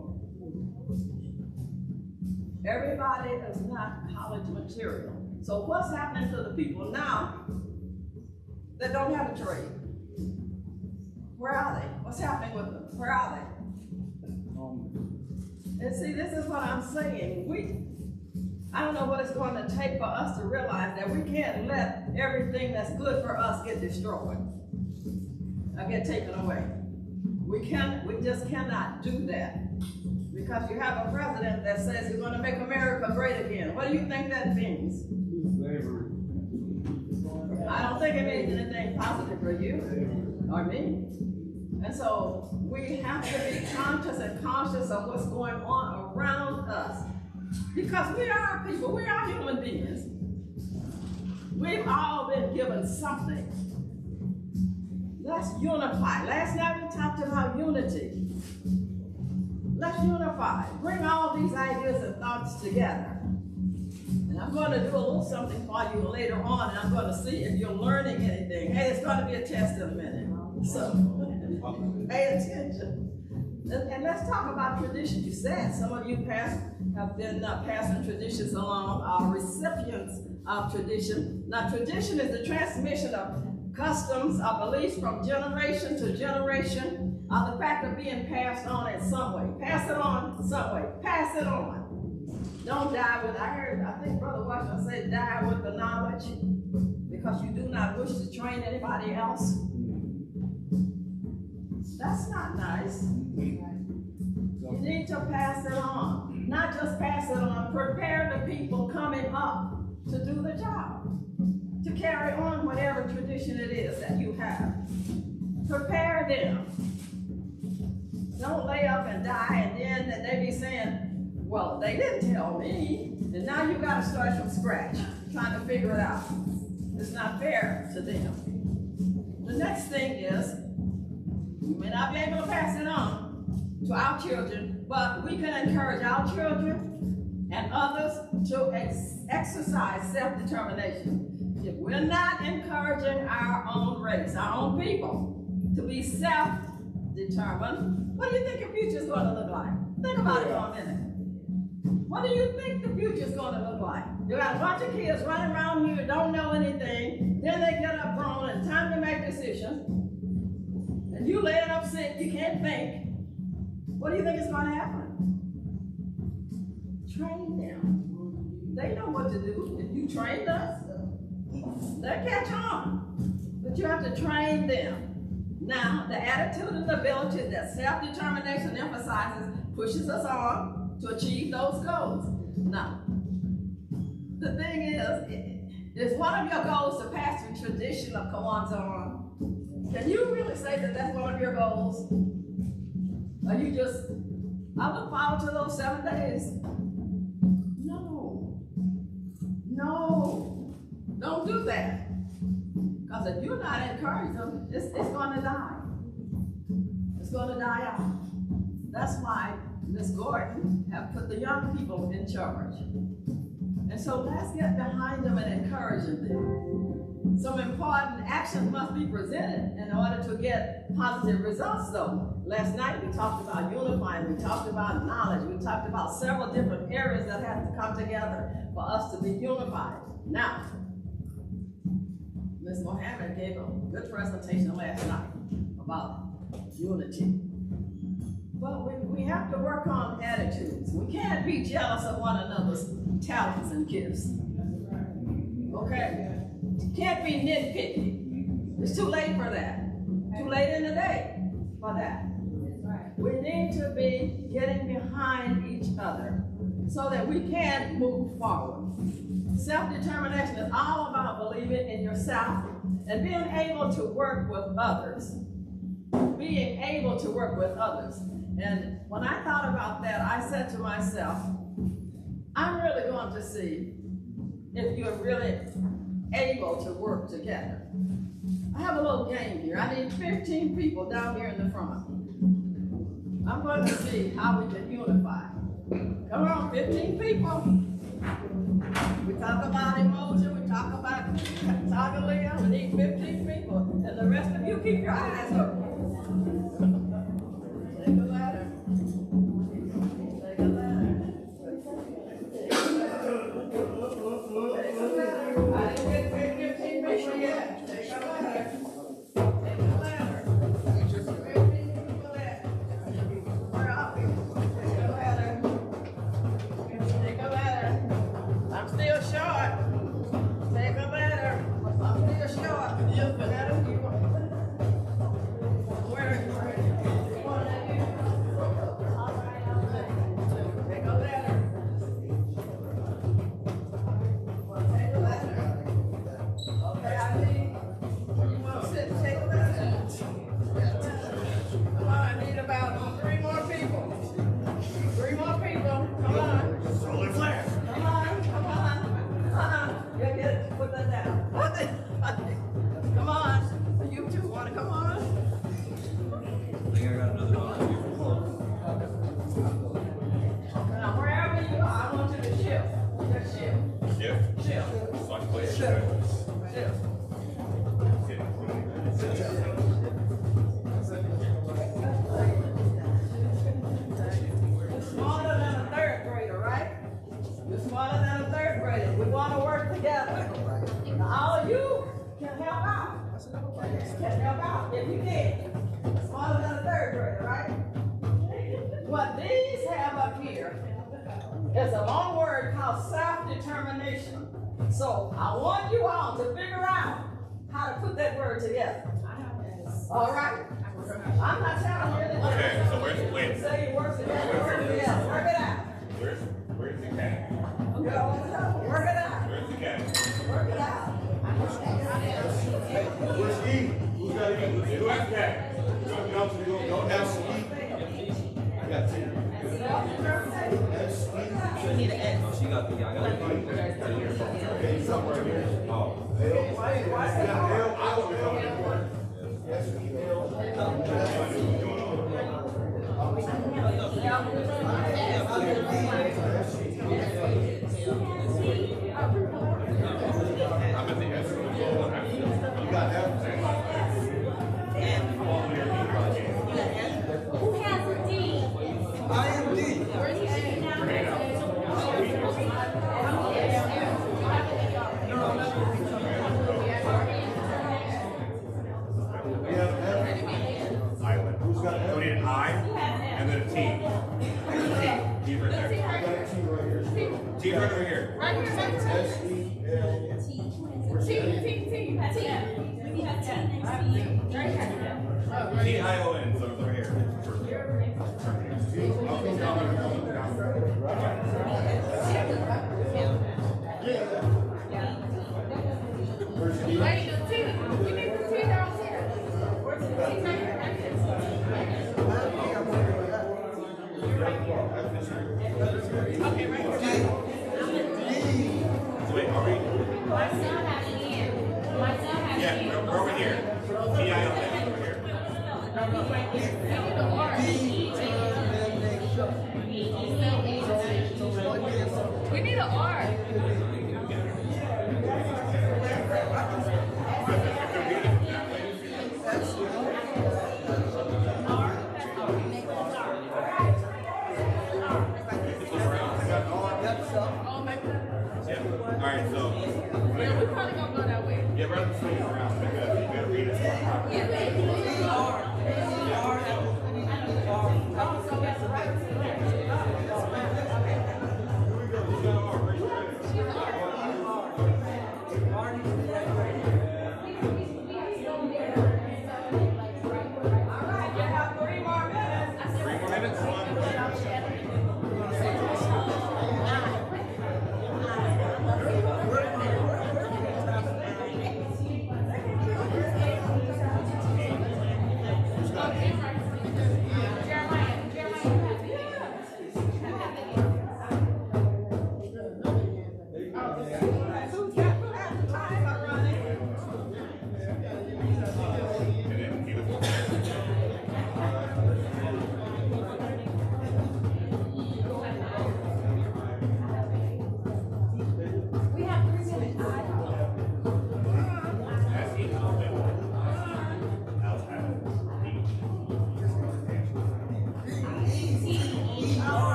Everybody is not college material. So what's happening to the people now that don't have a trade? Where are they? What's happening with them? Where are they? And see, this is what I'm saying. I don't know what it's going to take for us to realize that we can't let everything that's good for us get destroyed or get taken away. We just cannot do that. Because you have a president that says he's going to make America great again. What do you think that means? Slavery. I don't think it means anything positive for you or me. And so we have to be conscious and conscious of what's going on around us. Because we are people, we are human beings. We've all been given something. Let's unify. Last night we talked about unity. Let's unify. Bring all these ideas and thoughts together. And I'm going to do a little something for you later on, and I'm going to see if you're learning anything. Hey, it's going to be a test in a minute. So pay attention. And let's talk about tradition. You said some of you have been passing traditions along, recipients of tradition. Now, tradition is the transmission of customs or beliefs from generation to generation. The fact of being passed on in some way. Pass it on some way. Pass it on. Don't die with, I think Brother Washington said, die with the knowledge, because you do not wish to train anybody else. That's not nice. You need to pass it on. Not just pass it on, prepare the people coming up to do the job, to carry on whatever tradition it is that you have. Prepare them. Don't lay up and die and then they be saying, well, they didn't tell me. And now you got to start from scratch, trying to figure it out. It's not fair to them. The next thing is, we may not be able to pass it on to our children, but we can encourage our children and others to exercise self-determination. If we're not encouraging our own race, our own people, to be self-determined, what do you think your future is going to look like? Think about it for a minute. What do you think the future is going to look like? You got a bunch of kids running around here who don't know anything, then they get up grown and time to make decisions, and you laying up sick, you can't think. What do you think is going to happen? Train them. They know what to do. If you train us, they'll catch on. But you have to train them. Now, the attitude and ability that self-determination emphasizes pushes us on to achieve those goals. Now, the thing is one of your goals to pass the tradition of Kwanzaa on? Can you really say that that's one of your goals? Or you just, I look forward to those 7 days? No. Don't don't do that. Because if you're not encouraging them, it's going to die. It's going to die out. That's why Ms. Gordon have put the young people in charge. And so let's get behind them and encouraging them. Some important actions must be presented in order to get positive results though. Last night we talked about unifying, we talked about knowledge, we talked about several different areas that have to come together for us to be unified. Now, Ms. Mohammed gave a good presentation last night about unity. But we have to work on attitudes. We can't be jealous of one another's talents and gifts. Okay? Can't be nitpicky. It's too late for that. Too late in the day for that. We need to be getting behind each other so that we can move forward. Self-determination is all about believing in yourself and being able to work with others. Being able to work with others. And when I thought about that, I said to myself, I'm really going to see if you're really able to work together. I have a little game here. I need 15 people down here in the front. I'm going to see how we can unify. Come on, 15 people. We talk about emotion, we talk about Kujichagulia. We need 15 people. And the rest of you keep your eyes open. Take a ladder. Take a ladder. Take a ladder. I didn't get 15 people yet. Take a ladder. Take a ladder. 15 people left. Where are we? Take a ladder. Take a ladder. I'm still short. Take a ladder. I'm still short. You ladder. Where? Take a ladder. Take a ladder. Okay, I need. You want to sit and take a ladder? Come on, I need about 3 more people. 3 more people. Come on. Solar flare. Come on, come on. Yeah, get it. Put that down. Come on. You two want to come on? I think I got another one. Now, wherever you are, I want you to shift. Just shift. Shift. Shift. So I can play it. Shift. You're smaller than a 3rd grader, right? You're smaller than a 3rd grader. We want to work together. Now, all of you can help out. Can help out if you can. Smaller than a 3rd grader, right? What these have up here is a long word called self-determination. So I want you all to figure out how to put that word together. All right? I'm not telling you anything. Okay, so wait. Say you work together, work together. Work it out. Where's the cat? Work it out. Where's the cat? Work it out. Where's Steve? Who's got to eat? Who has cat? Don't have Steve. I got two. You need an X. Oh, she got the I got the Okay, he's up right here. Oh. Who has a D? I am D. Island. Who's got an? We need an I and then a T. T right there. T right over here. Right here, right here. T. We have T next to you. Right here. T-I-O-N, so it's over here. Wait, the T. We need the T down here. Where's the T right here? Okay, right here. So wait, are we? What's not happening here? All right, so. Yeah, we probably gonna go that way. Yeah, rather than swing around, we gotta read it.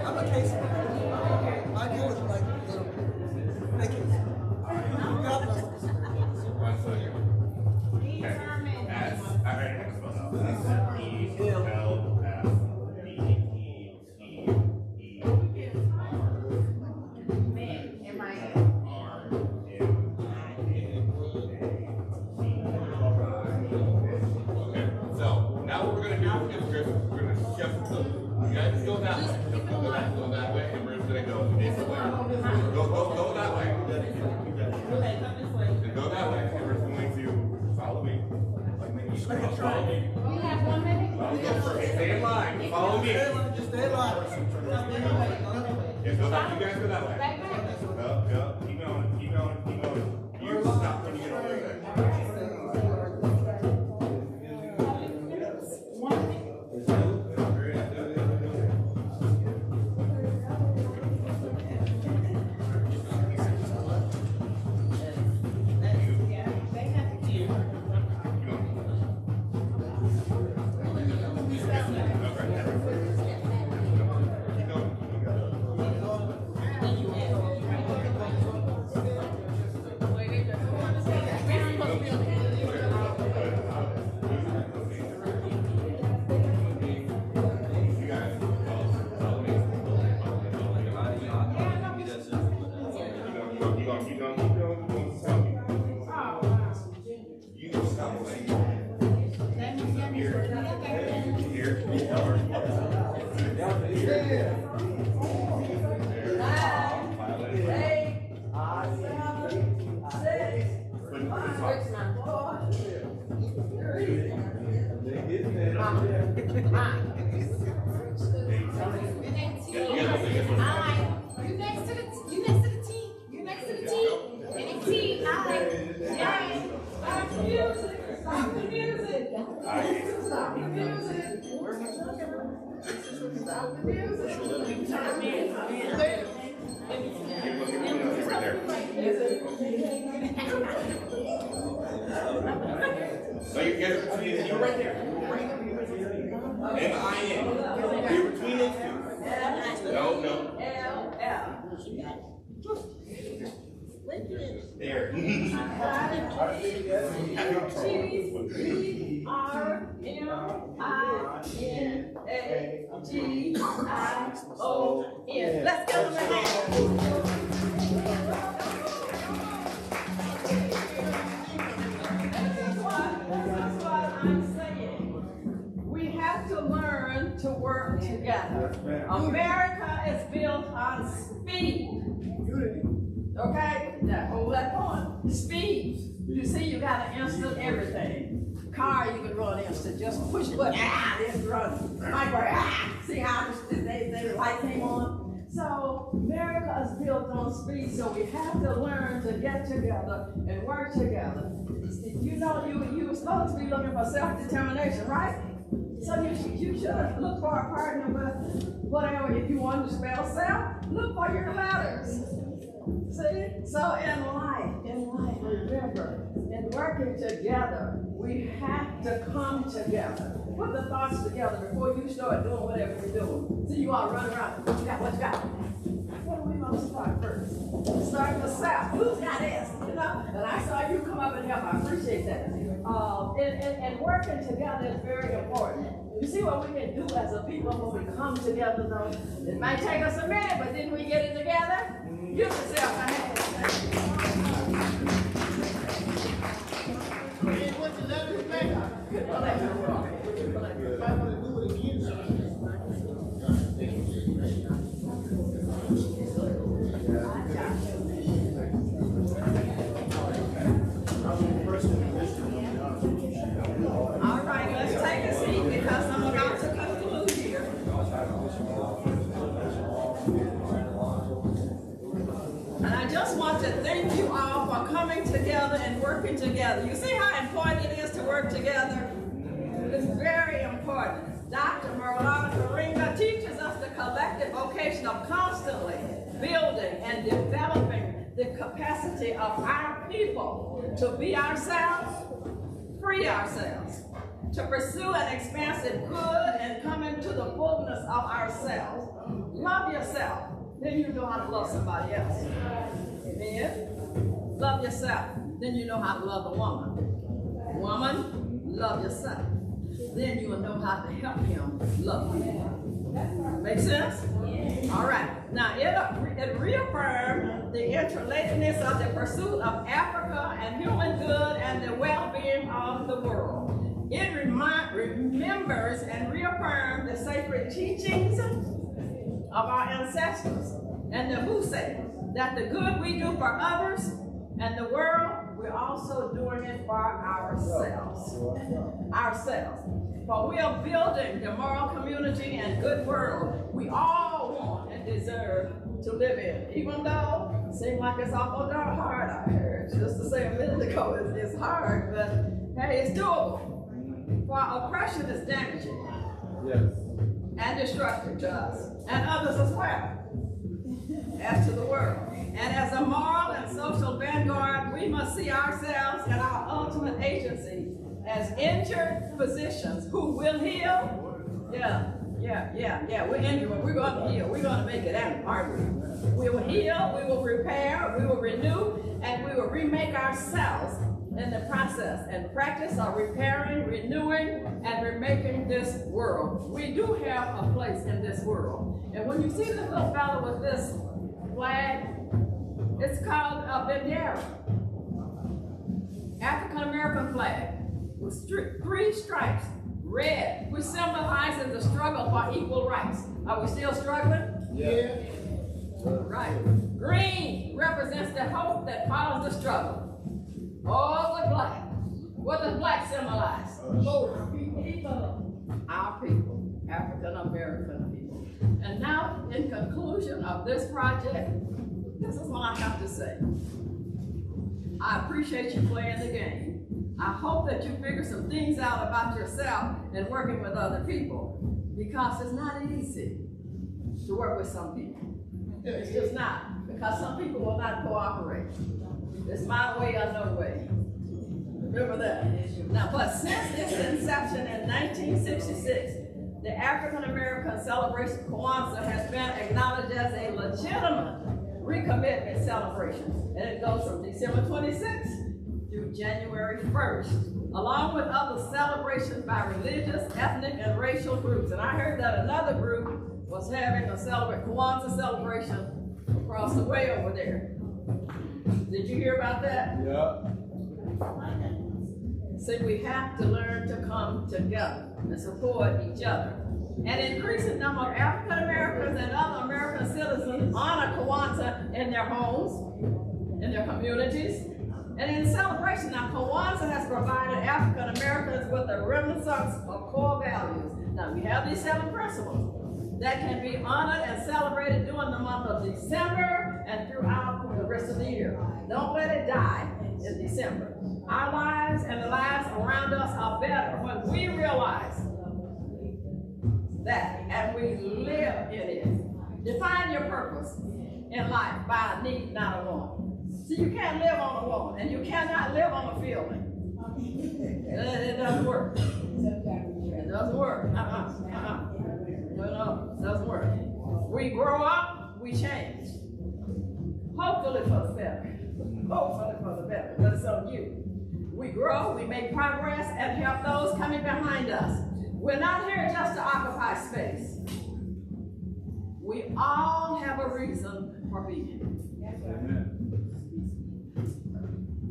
I'm a case. I deal with like thank you. God bless us. 1 second. Okay. S. I already have to spell it out. Go that way, and we're just gonna go a different way. Go that way. And go that way, and we're going to follow me. Follow me. We have 1 minute. Go first. Stay in line. Follow me. Just stay in line. Yeah, go back. You guys go that way. Go. Keep going. Keep going. Keep going. You stop when you get over there. So you get it between, you're right there. M-I-N. You're between those two. No. There. R-M-I-N-A-G-I-O-N. Let's go to the hand. That's what I'm saying. We have to learn to work together. America is built on speed. Okay? Hold that point. Speed. You see, you got to instant everything. Car, you can run instant. Just push the button. It's running. Microwave. See how the light came on? So America is built on speed, so we have to learn to get together and work together. You know, you were supposed to be looking for self-determination, right? So you should look for a partner with whatever. If you want to spell self, look for your letters. See? So in life, remember, in working together, we have to come together. Put the thoughts together before you start doing whatever you're doing. See, you all run around. What you got? What you got? What do we want to start first? Start with self. Who's got this? You know? And I saw you come up and help. I appreciate that. And working together is very important. You see what we can do as a people when we come together, though? It might take us a minute, but didn't we get it together? Give yourself a hand. What's the letter back? All right, let's take a seat because I'm about to conclude here. And I just want to thank you all for coming together and working together. You see how important it is to work together? It's very important. Dr. Marlana Karinga teaches us the collective vocation of constantly building and developing the capacity of our people to be ourselves, free ourselves, to pursue an expansive good and come into the fullness of ourselves. Love yourself, then you know how to love somebody else. Amen? Love yourself, then you know how to love a woman. Woman, love yourself, then you will know how to help him love you. Make sense? All right. Now, it reaffirmed the interrelatedness of the pursuit of Africa and human good and the well-being of the world. It remembers and reaffirms the sacred teachings of our ancestors and the who say that the good we do for others and the world, we're also doing it for ourselves. For we are building the moral community and good world we all want and deserve to live in. Even though it seems like it's awful darn hard out here. Just to say a minute ago, it's hard, but hey, it's doable. For oppression is damaging and destructive to us and others as well as to the world. And as a moral and social vanguard, we must see ourselves and our ultimate agency as injured physicians who will heal. We're injured, but we're going to heal. We're going to make it out, aren't we? We will heal, we will repair, we will renew, and we will remake ourselves in the process and practice of repairing, renewing, and remaking this world. We do have a place in this world. And when you see this little fellow with this flag, it's called a bandera, African American flag, with 3 stripes. Red, which symbolizes the struggle for equal rights. Are we still struggling? Yeah. Right. Green represents the hope that follows the struggle. All the black. What does black symbolize? Our people, African American people. And now, in conclusion of this project, this is what I have to say. I appreciate you playing the game. I hope that you figure some things out about yourself and working with other people, because it's not easy to work with some people. It's just not, because some people will not cooperate. It's my way or no way. Remember that. Now, but since its inception in 1966, the African American celebration Kwanzaa has been acknowledged as a legitimate recommitment celebration, and it goes from December 26th through January 1st, along with other celebrations by religious, ethnic, and racial groups. And I heard that another group was having a Kwanzaa celebration across the way over there. Did you hear about that? Yeah. See, we have to learn to come together and support each other. An increasing number of African Americans and other American citizens honor Kwanzaa in their homes, in their communities. And in celebration, now Kwanzaa has provided African Americans with a renaissance of core values. Now we have these 7 principles. that can be honored and celebrated during the month of December and throughout the rest of the year. Don't let it die in December. Our lives and the lives around us are better when we realize that and we live in it. Define your purpose in life by a need, not a want. See, you can't live on a want, and you cannot live on a feeling. It doesn't work. It doesn't work. No, it doesn't work. We grow up, we change. Hopefully for the better. Hopefully for the better. But it's on you. We grow, we make progress, and help those coming behind us. We're not here just to occupy space. We all have a reason for being.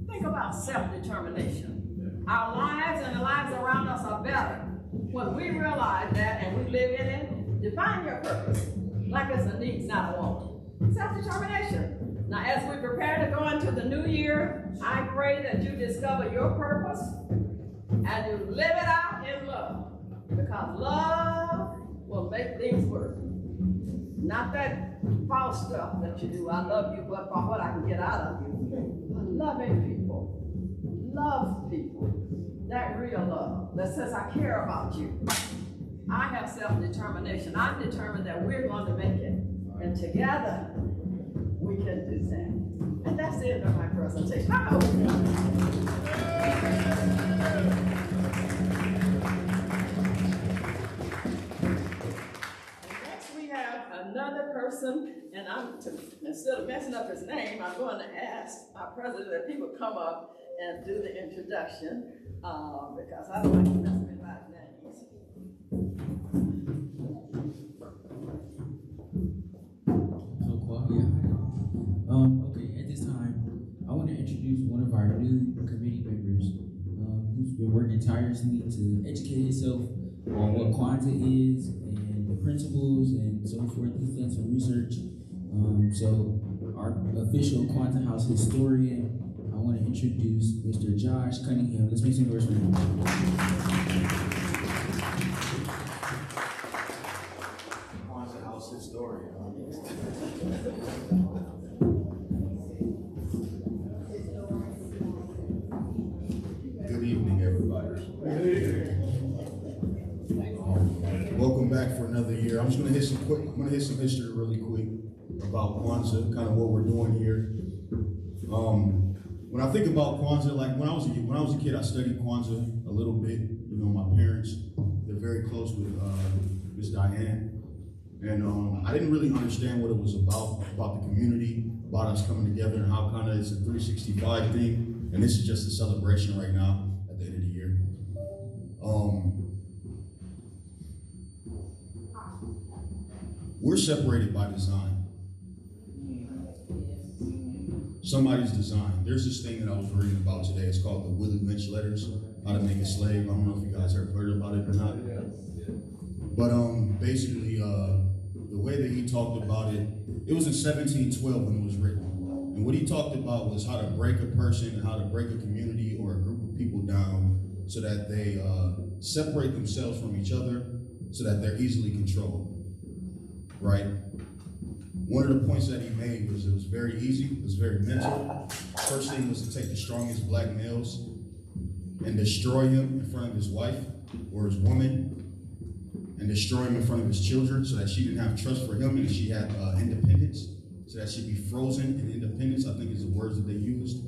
Think about self-determination. Our lives and the lives around us are better when we realize that and we live in it. Define your purpose, like it's a needs, not a want. Self-determination. Now, as we prepare to go into the new year, I pray that you discover your purpose and you live it out in love, because love will make things work. Not that false stuff that you do. I love you, but for what I can get out of you. But loving people. Love people. That real love that says I care about you. I have self-determination. I'm determined that we're going to make it. And together, we can do that. And that's the end of my presentation. Next we have another person, and instead of messing up his name, I'm going to ask our president that he would come up and do the introduction, because I don't like to mess with anybody's names. Okay, at this time, I want to introduce one of our new committee members who's been working tirelessly to educate himself on what Kwanzaa is and the principles and so forth. He's done some research. So our official Kwanzaa House historian, I want to introduce Mr. Josh Cunningham. Let's make some noise for him. Kwanzaa House historian. Good evening, everybody. Welcome back for another year. I'm just gonna hit some history really quick about Kwanzaa, kind of what we're doing here. When I think about Kwanzaa, like when I was a kid, I studied Kwanzaa a little bit. You know, my parents, they're very close with Miss Diane, and I didn't really understand what it was about the community, about us coming together, and how kind of it's a 365 thing, and this is just a celebration right now at the end of the year. We're separated by design. Somebody's design. There's this thing that I was reading about today. It's called the Willie Lynch letters, How to Make a Slave. I don't know if you guys ever heard about it or not. But basically, the way that he talked about it, it was in 1712 when it was written. And what he talked about was how to break a person, how to break a community or a group of people down so that they separate themselves from each other so that they're easily controlled, right? One of the points that he made was it was very easy, it was very mental. First thing was to take the strongest black males and destroy him in front of his wife or his woman, and destroy him in front of his children so that she didn't have trust for him and she had independence, so that she'd be frozen in independence, I think is the words that they used.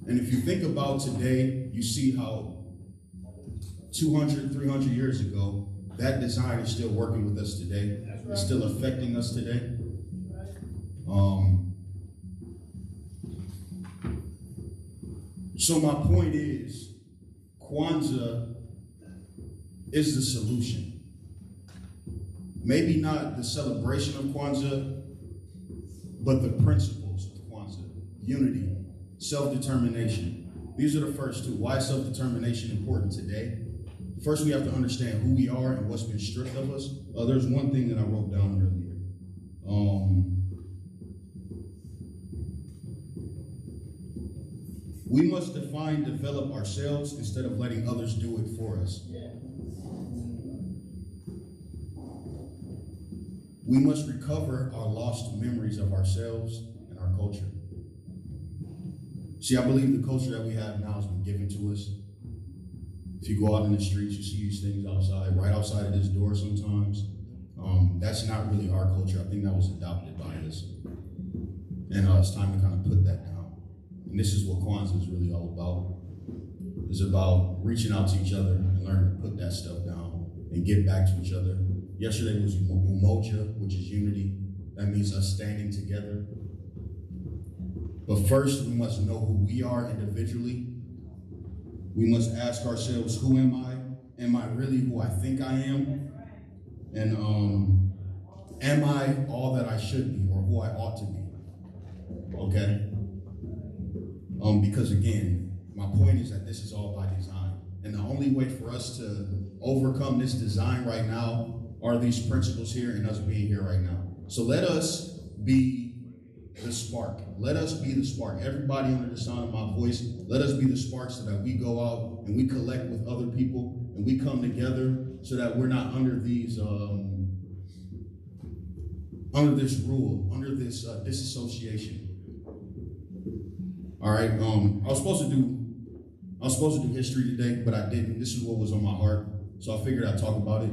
And if you think about today, you see how 200, 300 years ago, that design is still working with us today. It's still affecting us today. So my point is, Kwanzaa is the solution. Maybe not the celebration of Kwanzaa, but the principles of Kwanzaa. Unity, self-determination. These are the first two. Why is self-determination important today? First, we have to understand who we are and what's been stripped of us. There's one thing that I wrote down earlier. We must define, develop ourselves instead of letting others do it for us. We must recover our lost memories of ourselves and our culture. See, I believe the culture that we have now has been given to us. If you go out in the streets, you see these things outside, right outside of this door sometimes. That's not really our culture. I think that was adopted by us. And it's time to kind of put that down. And this is what Kwanzaa is really all about. It's about reaching out to each other and learning to put that stuff down and get back to each other. Yesterday was Umoja, which is unity. That means us standing together. But first, we must know who we are individually. We must ask ourselves, who am I? Am I really who I think I am? And am I all that I should be or who I ought to be? Okay? Because again, my point is that this is all by design. And the only way for us to overcome this design right now are these principles here and us being here right now. So let us be the spark. Let us be the spark. Everybody under the sound of my voice, let us be the spark so that we go out and we collect with other people and we come together so that we're not under these, under this rule, under this disassociation. All right, I was supposed to do history today, but I didn't. This is what was on my heart, so I figured I'd talk about it.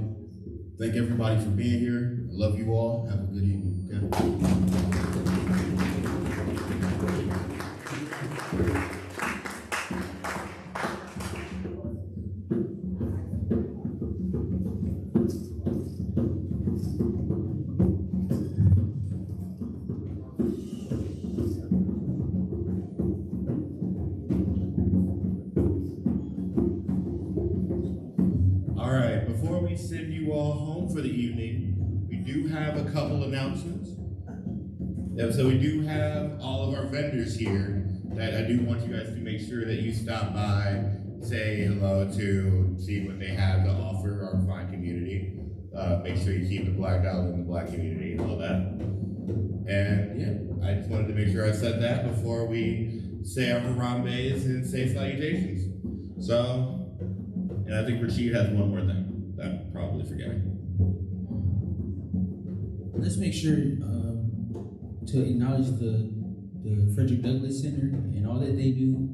Thank everybody for being here. I love you all. Have a good evening, okay? Send you all home for the evening. We do have a couple announcements. So we do have all of our vendors here that I do want you guys to make sure that you stop by, say hello to, see what they have to offer our fine community. Make sure you keep the black dollar in the black community and all that. And yeah, I just wanted to make sure I said that before we say our harambes and say salutations. So, and I think Rashid has one more thing. I'm probably forgetting. Let's make sure to acknowledge the Frederick Douglass Center and all that they do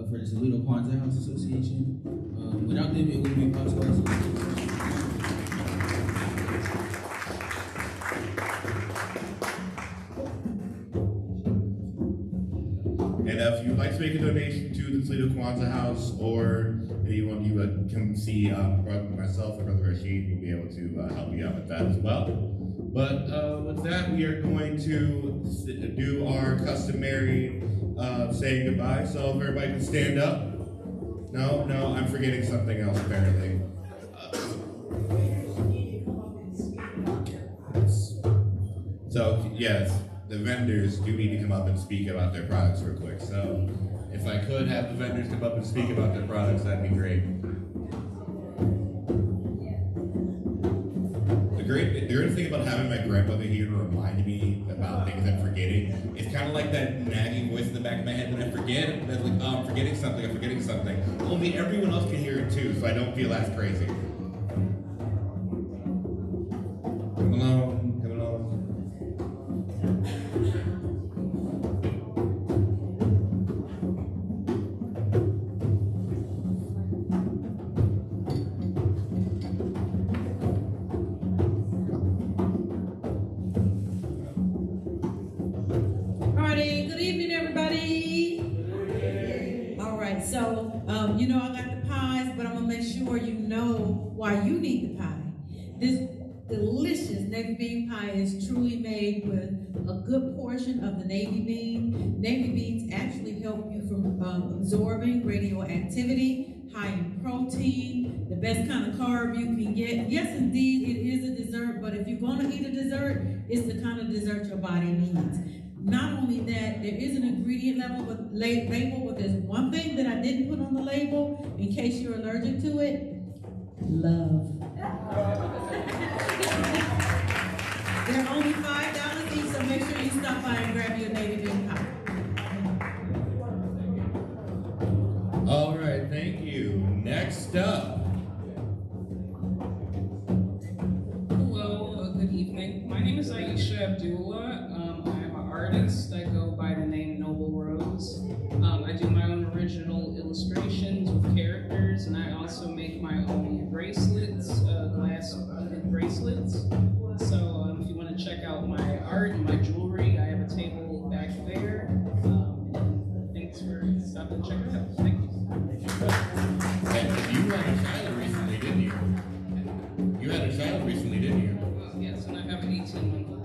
for the Toledo Kwanzaa House Association. Without them, it wouldn't be possible. And if you'd like to make a donation to the Toledo Kwanzaa House, or anyone you would come see myself or Brother Rashid, will be able to help you out with that as well. But with that, we are going to do our customary saying goodbye. So if everybody can stand up. No, I'm forgetting something else apparently. So yes, the vendors do need to come up and speak about their products real quick. So if I could have the vendors come up and speak about their products, that'd be great. The great thing about having my grandmother here to remind me about things I'm forgetting, it's kind of like that nagging voice in the back of my head when I forget. I'm like, oh, I'm forgetting something. Only everyone else can hear it too, so I don't feel as crazy. Come along. You know I got the pies, but I'm gonna make sure you know why you need the pie. This delicious navy bean pie is truly made with a good portion of the navy bean. Navy beans actually help you from absorbing radioactivity, high in protein, the best kind of carb you can get. Yes, indeed, it is a dessert, but if you're gonna eat a dessert, it's the kind of dessert your body needs. Not only that, there is an ingredient label, but there's one thing that I didn't put on the label in case you're allergic to it. Love. They're only $5 each, so make sure you stop by and grab your navy bean pie. All right, thank you. Next up. Hello, good evening. My name is Kujichagulia. I'm an artist. I go by the name Noble Rose. I do my own original illustrations with characters, and I also make my own bracelets, glass beaded bracelets. So if you want to check out my art and my jewelry, I have a table back there. And thanks for stopping to check it out. Thank you. And you had a child recently, didn't you? You had a child recently, didn't you? Yes, and I have an 18-month-old.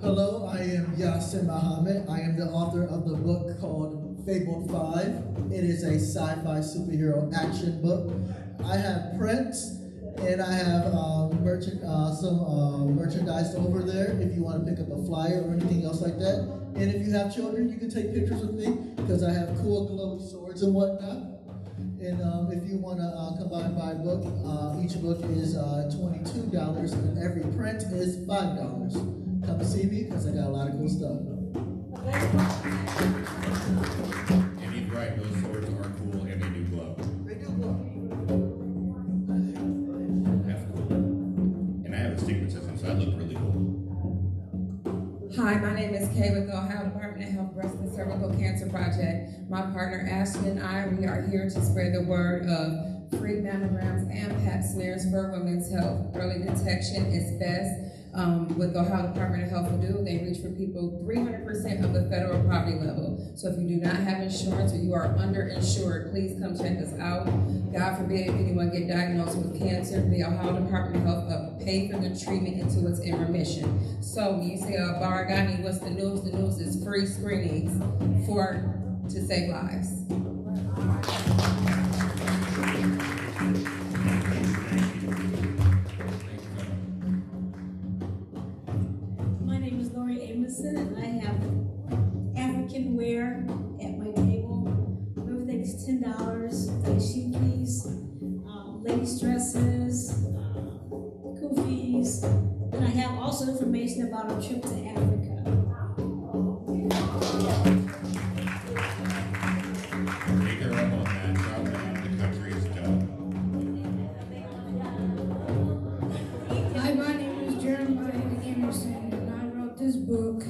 Hello, I am Yasser Muhammad. I am the author of the book called Fabled 5. It is a sci-fi superhero action book. I have prints and I have some merchandise over there if you want to pick up a flyer or anything else like that. And if you have children, you can take pictures with me because I have cool glowy swords and whatnot. And if you want to come by and buy a book, each book is $22 and every print is $5. Come see me because I got a lot of cool stuff. And he's right, those swords are cool and they do glow. They do glow. That's cool. And I have a stigmatism, so I look really cool. Hi, my name is Kay with the Ohio Department of Health Breast and Cervical Cancer Project. My partner Ashley and I, we are here to spread the word of free mammograms and pap smears for women's health. Early detection is best. What the Ohio Department of Health will do, they reach for people 300% of the federal poverty level. So if you do not have insurance or you are underinsured, please come check us out. God forbid if anyone get diagnosed with cancer, the Ohio Department of Health will pay for the treatment until it's in remission. So when you say, Baragani, what's the news? The news is free screenings to save lives. And I have African wear at my table. Everything's $10. Like sheet piece, ladies' dresses, kufis, and I have also information about a trip to Africa. Take her up on that. Traveling the country is dope. Hi, my name is Jeremiah Emerson, and I wrote this book.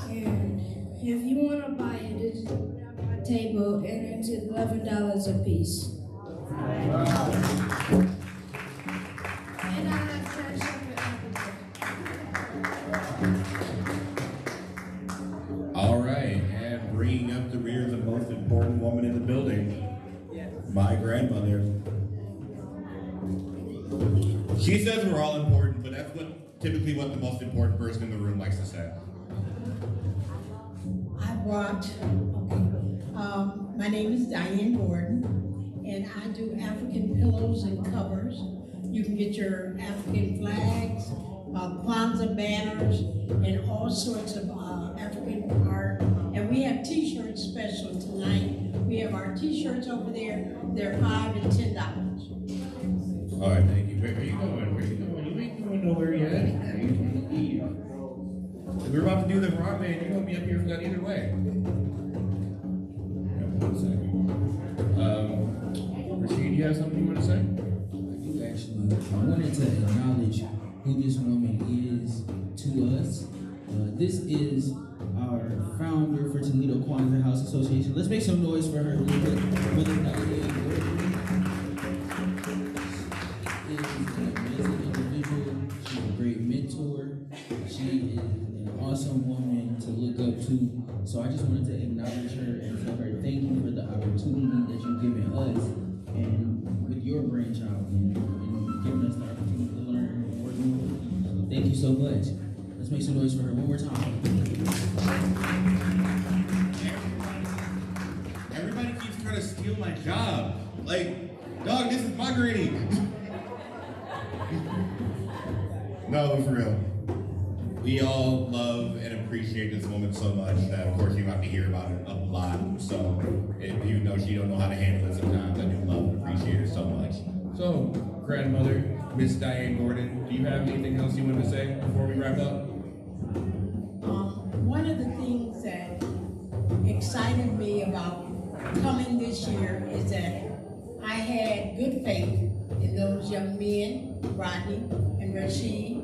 And if you want to buy it, it's at my table, and it's $11 a piece. And I have trash All right, and bringing up the rear, the most important woman in the building, my grandmother. She says we're all important, but that's typically what the most important person in the room likes to say. I brought, my name is Diane Gordon, and I do African pillows and covers. You can get your African flags, Kwanzaa banners, and all sorts of African art. And we have t-shirts special tonight. We have our t-shirts over there. They're $5 and $10. All right, thank you. Where are you going? Where are you going? You ain't going nowhere yet. We're about to do the rock band. You're going to be up here for that either way. One second. Rashid, do you have something you want to say? Actually, I wanted to acknowledge who this woman is to us. This is our founder for Toledo Kwanzaa House Association. Let's make some noise for her real quick. She's an amazing individual. She's a great mentor. She is an awesome woman to look up to. So I just wanted to acknowledge her and tell her thank you for the opportunity that you've given us and with your brainchild and giving us the opportunity to learn and work with. So thank you so much. Let's make some noise for her one more time. Everybody keeps trying to steal my job. Like, dog, this is my granny. No, for real. We all love and appreciate this woman so much that, of course, you have to hear about it a lot. So, even though she don't know how to handle it sometimes, I do love and appreciate her so much. So, grandmother, Miss Diane Gordon, do you have anything else you want to say before we wrap up? One of the things that excited me about coming this this year is that I had good faith in those young men, Rodney and Rashid,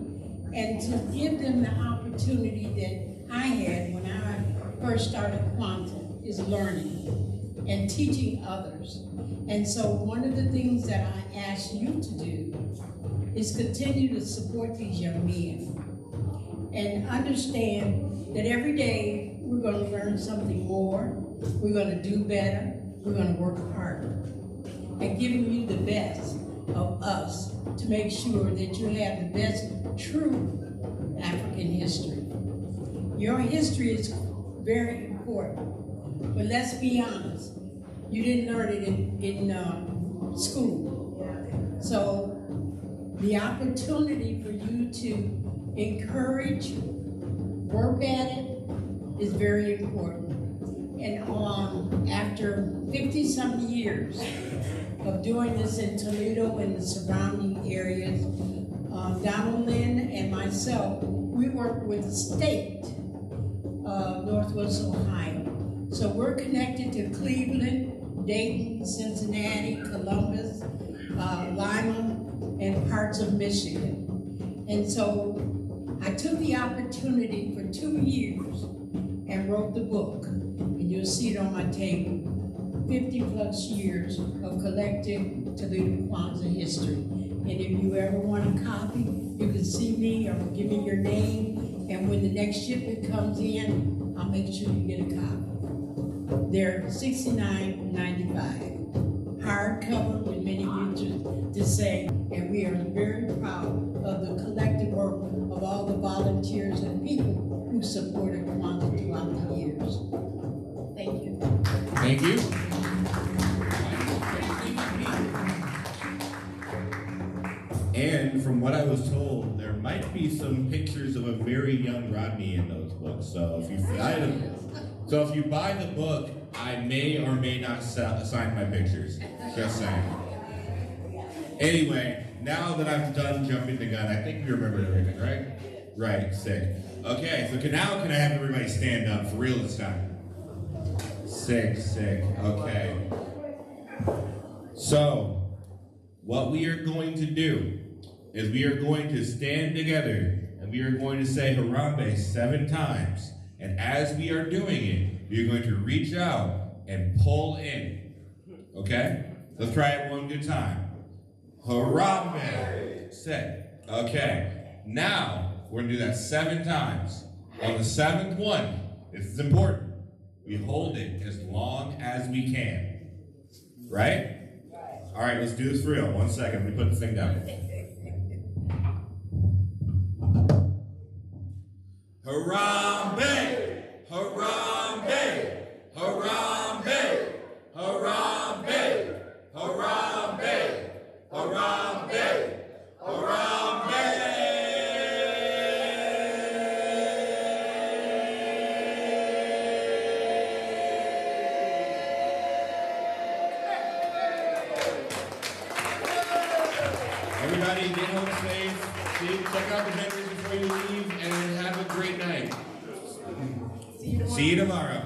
and to give them the opportunity that I had when I first started Kwanzaa is learning and teaching others. And so one of the things that I ask you to do is continue to support these young men and understand that every day we're going to learn something more, we're going to do better, we're going to work harder, and giving you the best of us to make sure that you have the best true African history. Your history is very important, but let's be honest, you didn't learn it in school. So the opportunity for you to encourage, work at it, is very important. And after 50-something years of doing this in Toledo and the surrounding areas, Donald Lynn and myself, we work with the state of Northwest Ohio. So we're connected to Cleveland, Dayton, Cincinnati, Columbus, Lima, and parts of Michigan. And so I took the opportunity for 2 years and wrote the book. And you'll see it on my table. 50+ years of collective Toledo Kwanzaa history. And if you ever want a copy, you can see me or give me your name. And when the next shipment comes in, I'll make sure you get a copy. They're $69.95. Hardcover with many pictures to say. And we are very proud of the collective work of all the volunteers and people who supported Kwanzaa throughout the years. Thank you. Thank you. And from what I was told, there might be some pictures of a very young Rodney in those books. So if you buy the book, I may or may not sign my pictures. Just saying. Anyway, now that I'm done jumping the gun, I think you remember everything, right? Right, sick. Okay, so now can I have everybody stand up for real this time? Sick, okay. So, what we are going to do is we are going to stand together and we are going to say Harambe 7 times. And as we are doing it, we are going to reach out and pull in. Okay? Let's try it one good time. Harambe. Sick. Okay. Now, we're going to do that 7 times. On the 7th one, this is important. We hold it as long as we can. Right? All right, let's do this for real. 1 second. Let me put the thing down. Harambe! Harambe! Harambe! Harambe! Harambe! Harambe! Harambe! Everybody get home safe. Check out the vendors before you leave, and have a great night. See you tomorrow.